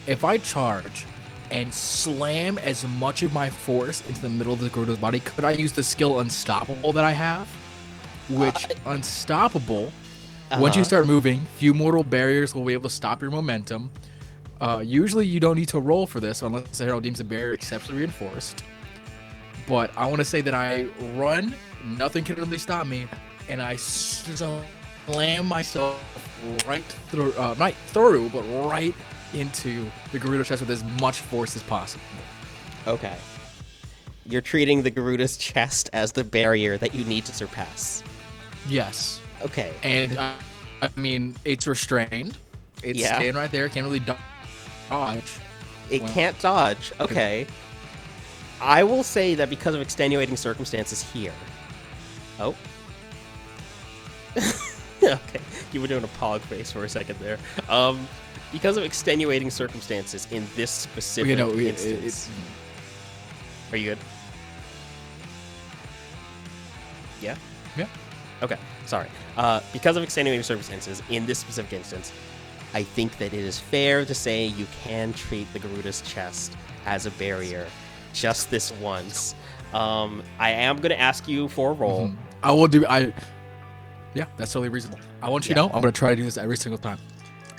If I charge and slam as much of my force into the middle of the Garuda's body, could I use the skill Unstoppable that I have? Which Unstoppable, once you start moving, few mortal barriers will be able to stop your momentum. Usually you don't need to roll for this unless the Herald deems the barrier exceptionally reinforced. But I want to say that I run, nothing can really stop me, and I slam myself right through, not through, but right into the Garuda chest with as much force as possible. Okay. You're treating the Garuda's chest as the barrier that you need to surpass. Yes. Okay. And I mean, it's restrained. It's staying right there. Can't really dodge. It can't dodge. Okay. I will say that because of extenuating circumstances here. Oh. Okay. You were doing a pog face for a second there. Because of extenuating circumstances in this specific instance. Are you good? Yeah? Yeah. Okay. Sorry. Because of extenuating circumstances in this specific instance, I think that it is fair to say you can treat the Garuda's chest as a barrier just this once. I am going to ask you for a roll. I will do. Yeah, that's totally reasonable. I want you to know I'm going to try to do this every single time.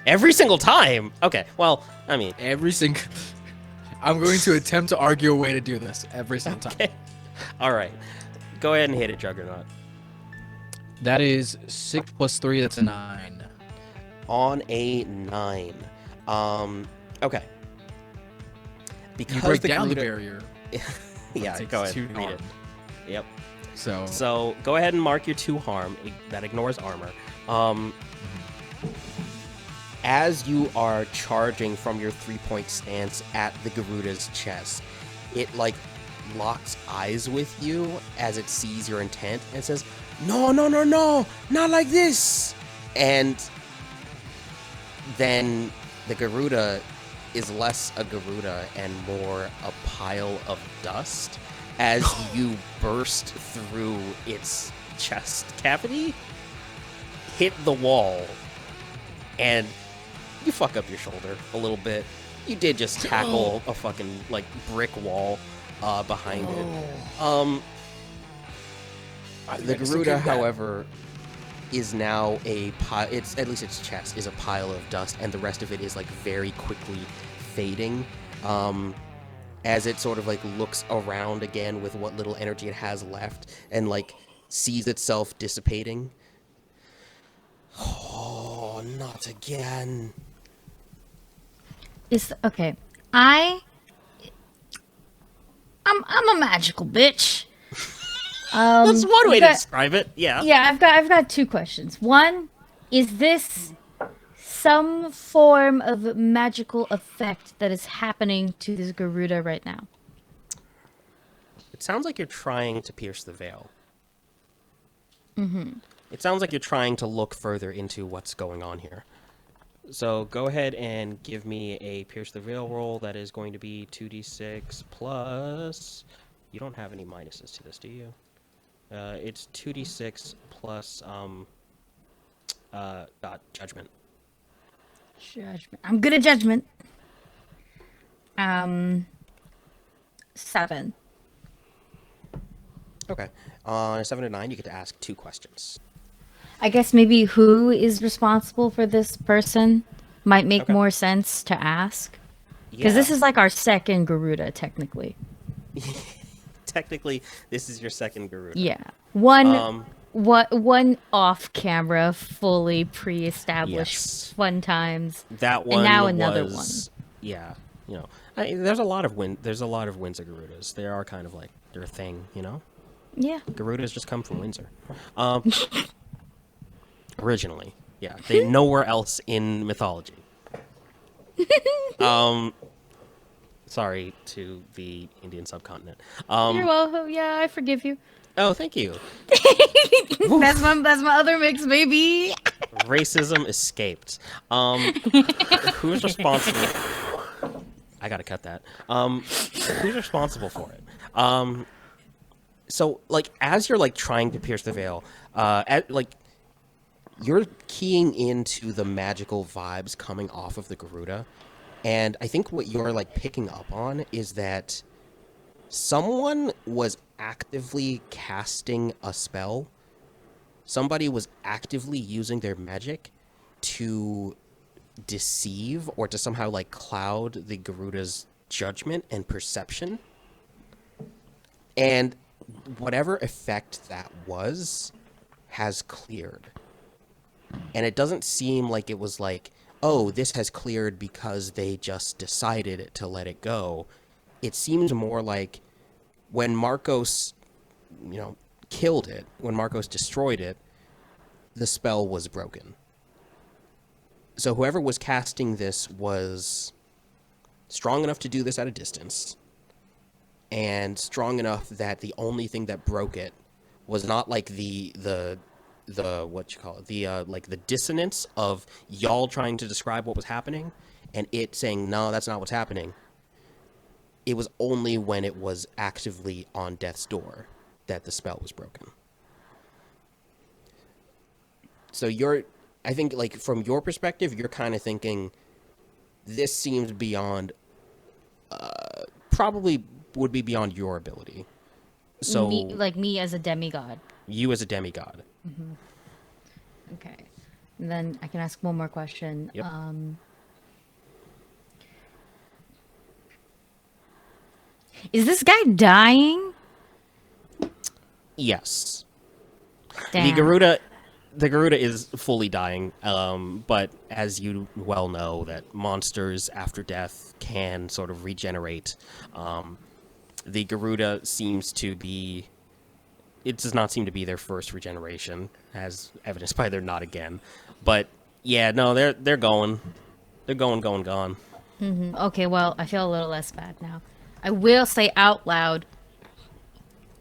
Every single time? Okay. Well, I mean, I'm going to attempt to argue a way to do this every single time. All right. Go ahead and hit it, Juggernaut. That is 6 plus 3. That's a 9. On a 9. Okay. Because you break the down Garuda... the barrier. Yeah, go ahead. Read it. Yep. So go ahead and mark your 2 harm. That ignores armor. As you are charging from your 3-point stance at the Garuda's chest, it like locks eyes with you as it sees your intent and says, "No, no, no, no, not like this." And then the Garuda is less a Garuda and more a pile of dust as you burst through its chest cavity, hit the wall, and you fuck up your shoulder a little bit. You did just tackle a fucking, like, brick wall behind it. The Garuda, however, is now a pile. It's, at least its chest is a pile of dust, and the rest of it is, like, very quickly fading. As it sort of, like, looks around again with what little energy it has left and, like, sees itself dissipating. Oh, not again. Okay. I'm a magical bitch. That's one way to describe it. Yeah. Yeah, I've got two questions. One, is this some form of magical effect that is happening to this Garuda right now? It sounds like you're trying to pierce the veil. Mm-hmm. It sounds like you're trying to look further into what's going on here. So go ahead and give me a pierce the veil roll. That is going to be 2d6 plus... You don't have any minuses to this, do you? It's 2d6 plus judgment. Judgment. I'm good at judgment. 7. Okay. On a 7 to 9, you get to ask 2 questions. I guess maybe who is responsible for this person might make Okay. more sense to ask. Because this is like our second Garuda, technically. Technically, this is your second Garuda. Yeah. One off-camera, fully pre-established Yes. fun times. That one And now another was, yeah, you know, there's a lot of Windsor Garudas. They are kind of like their thing, you know. Yeah. Garudas just come from Windsor. Originally, yeah, they nowhere else in mythology. Sorry to the Indian subcontinent. You're welcome. Yeah, I forgive you. Oh, thank you. That's my other mix, baby. Racism escaped. Who's responsible? I gotta cut that. Who's responsible for it? So, like, as you're like trying to pierce the veil, you're keying into the magical vibes coming off of the Garuda, and I think what you're like picking up on is that someone was actively casting a spell. Somebody was actively using their magic to deceive or to somehow like cloud the Garuda's judgment and perception. And whatever effect that was has cleared. And it doesn't seem like it was like, oh, this has cleared because they just decided to let it go. It seems more like when Marcos, killed it, when Marcos destroyed it, the spell was broken. So whoever was casting this was strong enough to do this at a distance, and strong enough that the only thing that broke it was not like the what you call it, the dissonance of y'all trying to describe what was happening and it saying, no, that's not what's happening. It was only when it was actively on death's door that the spell was broken. So I think, like, from your perspective, you're kind of thinking, this seems beyond, probably would be beyond your ability. So, me as a demigod. You as a demigod. Mm-hmm. Okay. And then I can ask one more question. Yep. Is this guy dying? Yes. Damn. The Garuda is fully dying, but as you well know, that monsters after death can sort of regenerate. The Garuda it does not seem to be their first regeneration, as evidenced by their not again. But yeah, no, they're going. They're going. Mm-hmm. Okay, well, I feel a little less bad now. I will say out loud,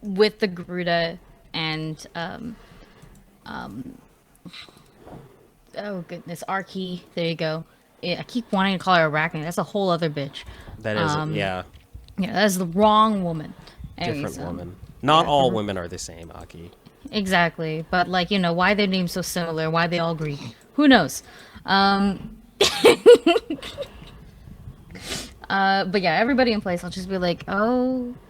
with the Garuda and oh goodness, Archie. There you go. I keep wanting to call her Arachne. That's a whole other bitch. That is, yeah, Yeah, that's the wrong woman. Anyways, different woman. Not yeah. all women are the same, Aki. Exactly, but like why their names so similar? Why they all Greek? Who knows? But yeah, everybody in place. I'll just be like, okay.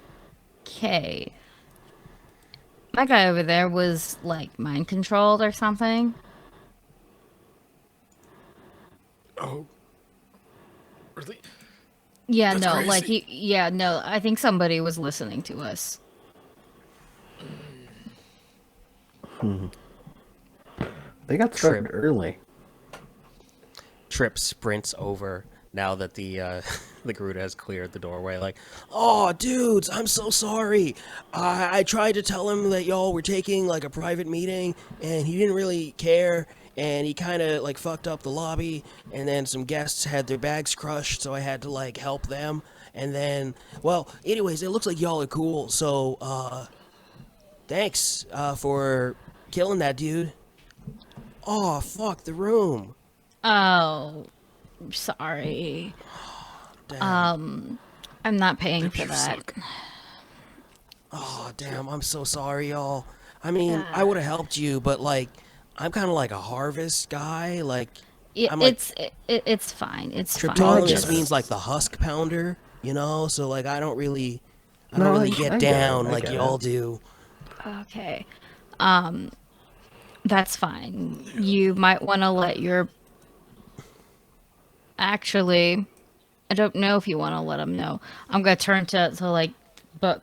That guy over there was like mind controlled or something. Oh. Really? Yeah, That's no, crazy. like no, I think somebody was listening to us. They got started early. Trip sprints over now that the the Garuda has cleared the doorway. Like, oh, dudes, I'm so sorry. I tried to tell him that y'all were taking like a private meeting, and he didn't really care. And he kind of like fucked up the lobby, and then some guests had their bags crushed, so I had to like help them. And then, well, anyways, it looks like y'all are cool. So, thanks for killing that dude. Oh, fuck the room. Oh, sorry. Damn. I'm not paying for that. Oh, damn, I'm so sorry, y'all. I mean, I would have helped you, but, like, I'm kind of like a harvest guy. Like, I'm like, It's fine. It's fine. Triptologist Just- means, like, the husk pounder, you know? So, like, I don't really No, I get get it, down I like get y'all it. do. Okay. That's fine. You might want to let your. Actually, I don't know if you want to let them know. I'm gonna turn to like, but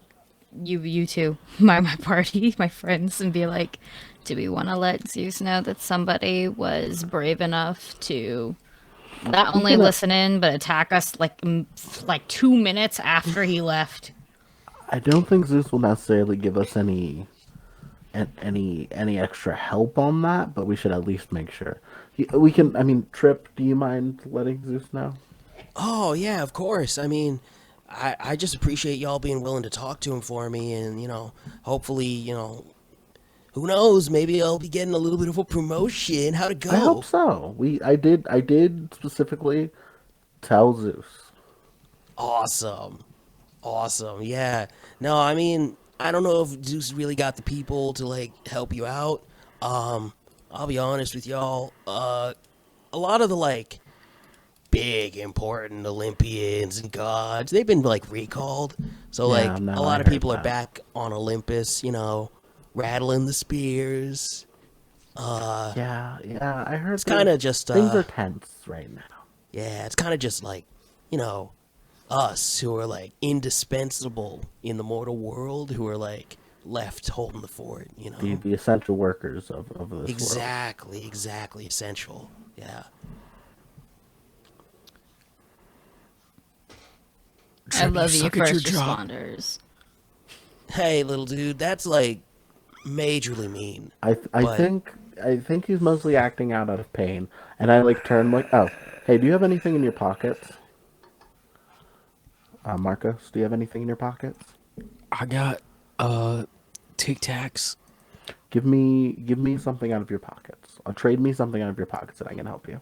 you two, my party, my friends, and be like, do we want to let Zeus know that somebody was brave enough to not only listen in but attack us like 2 minutes after he left? I don't think Zeus will necessarily give us any extra help on that, but we should at least make sure. We can. I mean, Trip, do you mind letting Zeus know? Oh, yeah, of course. I mean, I just appreciate y'all being willing to talk to him for me, and, you know, hopefully, you know, who knows, maybe I'll be getting a little bit of a promotion. How'd it go? I hope so. I did specifically tell Zeus. Awesome. Awesome. Yeah. No, I mean, I don't know if Zeus really got the people to like help you out. I'll be honest with y'all. A lot of the like big important Olympians and gods, they've been like recalled. So Yeah, like no, a I lot of heard people are that. back on Olympus, you know, rattling the spears. Yeah, I heard It's kind of just things are tense right now. yeah, it's kind of just like, you know, us who are like indispensable in the mortal world who are like left holding the fort, you know? The essential workers of this world. Exactly essential. Yeah. I Trip, love you, suck at your first job. responders. Hey, little dude, that's like majorly mean. I But- think he's mostly acting out of pain, and I like turn like, oh, hey, do you have anything in your pockets? Marcos, do you have anything in your pockets? I got Tic Tacs. Give me something out of your pockets. Trade me something out of your pockets, and I can help you.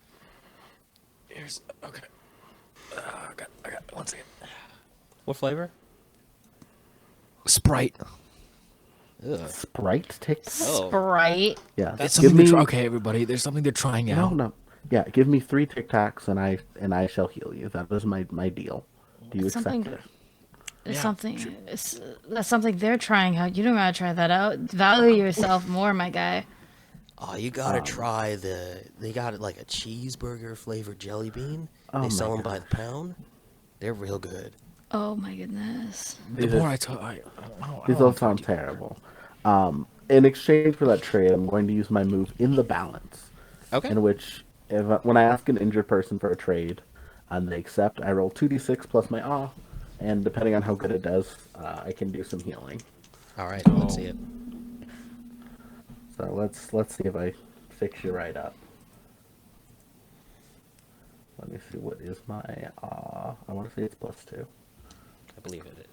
Here's okay. I got 1 second. What flavor? Sprite. Ugh. Sprite, Tic Tac? Oh. Sprite. Yeah, That's give something me. okay, everybody. There's something they're trying No, out. no. Yeah, give me 3 Tic Tacs, and I shall heal you. That was my deal. Do you accept Something- it? It's Yeah, something. That's something they're trying out. You don't gotta try that out. Value yourself more, my guy. Oh, you gotta try they got like a cheeseburger flavored jelly bean. Oh They my sell them by the pound. They're real good. Oh my goodness. The These more are- I talk, I don't These wanna all talk sound to you. terrible. In exchange for that trade, I'm going to use my move in the balance, Okay. in which when I ask an injured person for a trade, and they accept, I roll 2d6 plus my awe, and depending on how good it does, I can do some healing. All right, let's see it. So let's see if I fix you right up. Let me see, what is my I want to say it's +2. I believe it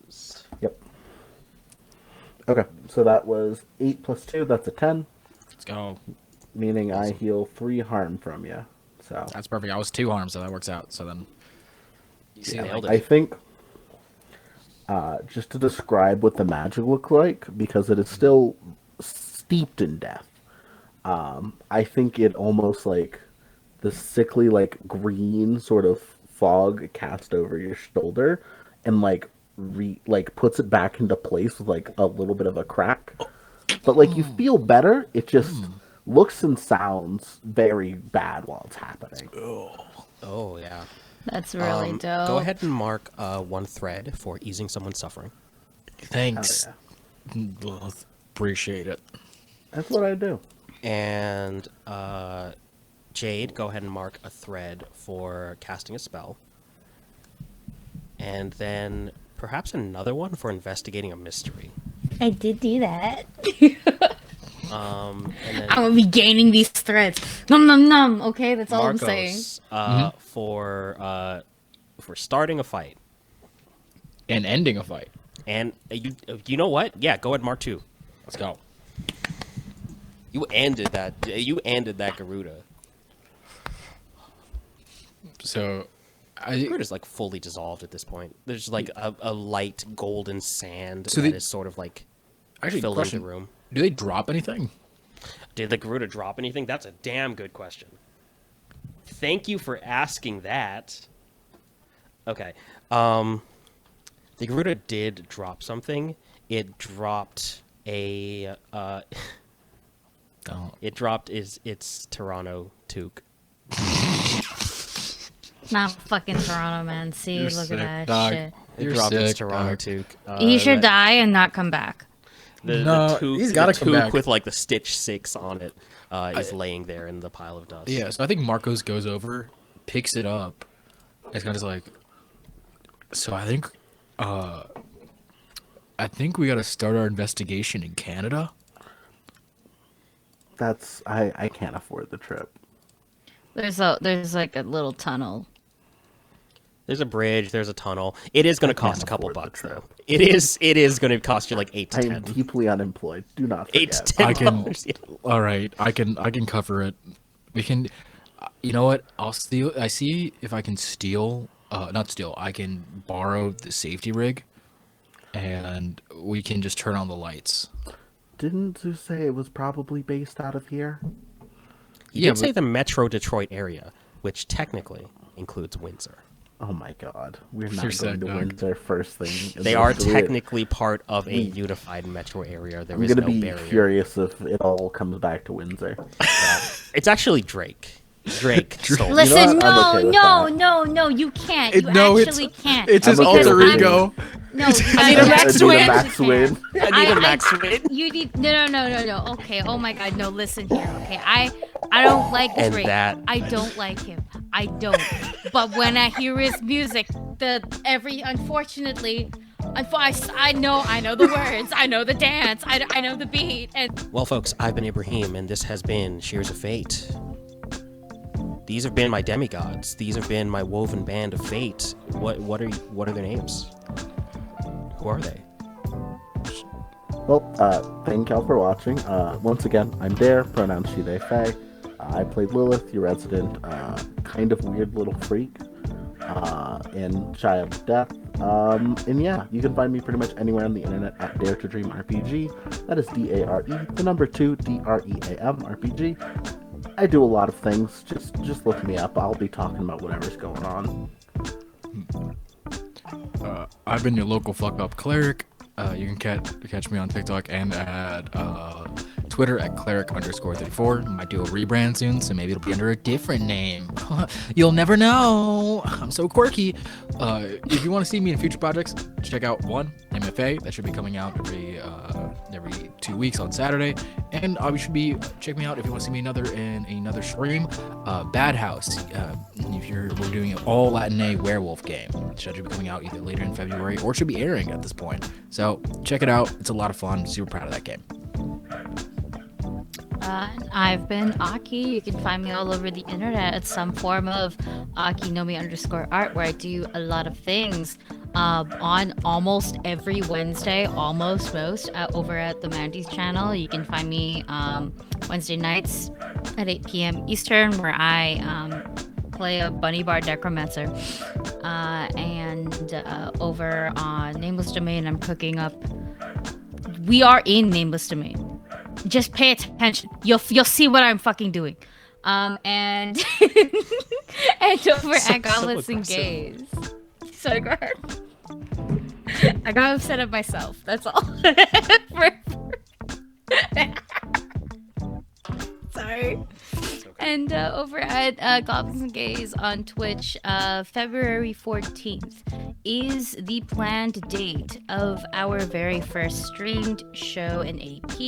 is. Yep. Okay, so that was 8 plus 2. That's a 10, Let's go. meaning I heal 3 harm from you. So That's perfect. I was 2 harm, so that works out. So then, you see, nailed I it. think just to describe what the magic looks like, because it is still steeped in death. I think it almost like the sickly, like green sort of fog cast over your shoulder, and like like puts it back into place with like a little bit of a crack. But like you feel better. It just looks and sounds very bad while it's happening. Oh yeah. That's really dope. Go ahead and mark 1 thread for easing someone's suffering. thanks. Yeah. Appreciate it. That's what I do. And Jade, go ahead and mark a thread for casting a spell. And then perhaps another one for investigating a mystery. I did do that. And then I'm gonna be gaining these threads. Num num num. Okay, that's all I'm saying. Marcos, for starting a fight. And ending a fight. And you know what? Yeah, go ahead and mark 2. Let's go. You ended that. You ended that Garuda. So, Garuda's like fully dissolved at this point. There's like a light golden sand So that they- is sort of like actually, filling question: the room. Do they drop anything? Did the Garuda drop anything? That's a damn good question. Thank you for asking that. Okay. The Garuda did drop something. It dropped a Oh. it dropped its Toronto toque. Not fucking Toronto, man. See, You're look sick, at that dog. shit. It You're dropped its sick, Toronto dog. toque. He should that- die and not come back. No, the toque, he's gotta the come toque back. with like the Stitch 6 on it is laying there in the pile of dust. Yeah, so I think Marcos goes over, picks it up. It's kind of like, so I think we got to start our investigation in Canada. That's I can't afford the trip. There's like a little tunnel. There's a bridge. There's a tunnel. It is going to I can't cost a couple afford the bucks, trip. though. It is going to cost you like 8 to I 10. am deeply unemployed. Do not 8 to forget. 10 I can. dollars. Yeah. All right, I can cover it. We can. You know what? I'll steal. I see if I can steal. Not steal. I can borrow the safety rig, and we can just turn on the lights. Didn't Zeus say it was probably based out of here? You Yeah, did say but- the Metro Detroit area, which technically includes Windsor. Oh my god. We're not You're going sick, to dog. Windsor first thing. in They this are career. technically part of a unified metro area. There I'm is gonna no be barrier. furious if it all comes back to Windsor. It's actually Drake. Drake stole it. Listen, what? I'm no, okay with no, that. no, no, you can't. It- You no, it's- actually can't. It's his I'm okay alter with ego. No, I need a Max I need Win. a Max Win. I need a Max Win. You need no. Okay. Oh my God. No. Listen here. Okay. I don't like And Drake. that- I don't like him. I don't. But when I hear his music, unfortunately, I know the words. I know the dance. I know the beat. And Well, folks, I've been Ibrahim, and this has been Shears of Fate. These have been my demigods. These have been my woven band of fate. What are their names? Who are they? Well, thank y'all for watching. Once again, I'm Dare, pronouns she, they, Faye. I played Lilith, your resident, kind of weird little freak, in Child of Death. And yeah, you can find me pretty much anywhere on the internet at Dare to Dream RPG. That is DARE, the number 2, DREAM RPG. I do a lot of things. Just look me up. I'll be talking about whatever's going on. I've been your local fuck up cleric. You can catch me on TikTok and at Twitter at cleric_34. Might do a rebrand soon, so maybe it'll be under a different name. You'll never know. I'm so quirky. If you want to see me in future projects, check out one MFA that should be coming out every 2 weeks on Saturday, and you should be check me out if you want to see me in another stream. Bad House. We're doing an all Latin A werewolf game. It should be coming out either later in February or should be airing at this point. So check it out. It's a lot of fun. Super proud of that game. I've been Aki. You can find me all over the internet at some form of AkiNomi_art, where I do a lot of things. on almost every Wednesday, almost most, over at the Mandy's channel. You can find me Wednesday nights at 8 p.m. Eastern, where I play a bunny bar necromancer. And over on Nameless Domain, I'm cooking up. We are in Nameless Domain. Just pay attention. You'll see what I'm fucking doing. And and over at Goblets and Gays. Sorry, go ahead. I got upset at myself. That's all. Sorry. And over at Goblins and Gays on Twitch, February 14th is the planned date of our very first streamed show in AP.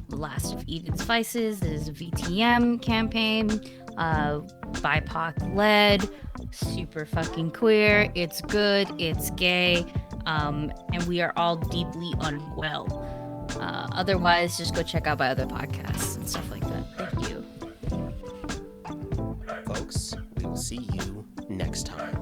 Last of Eden's Vices. This is a VTM campaign, BIPOC led, super fucking queer. It's good, it's gay, and we are all deeply unwell. Otherwise, just go check out my other podcasts and stuff like that. Thank you. Folks, we will see you next time.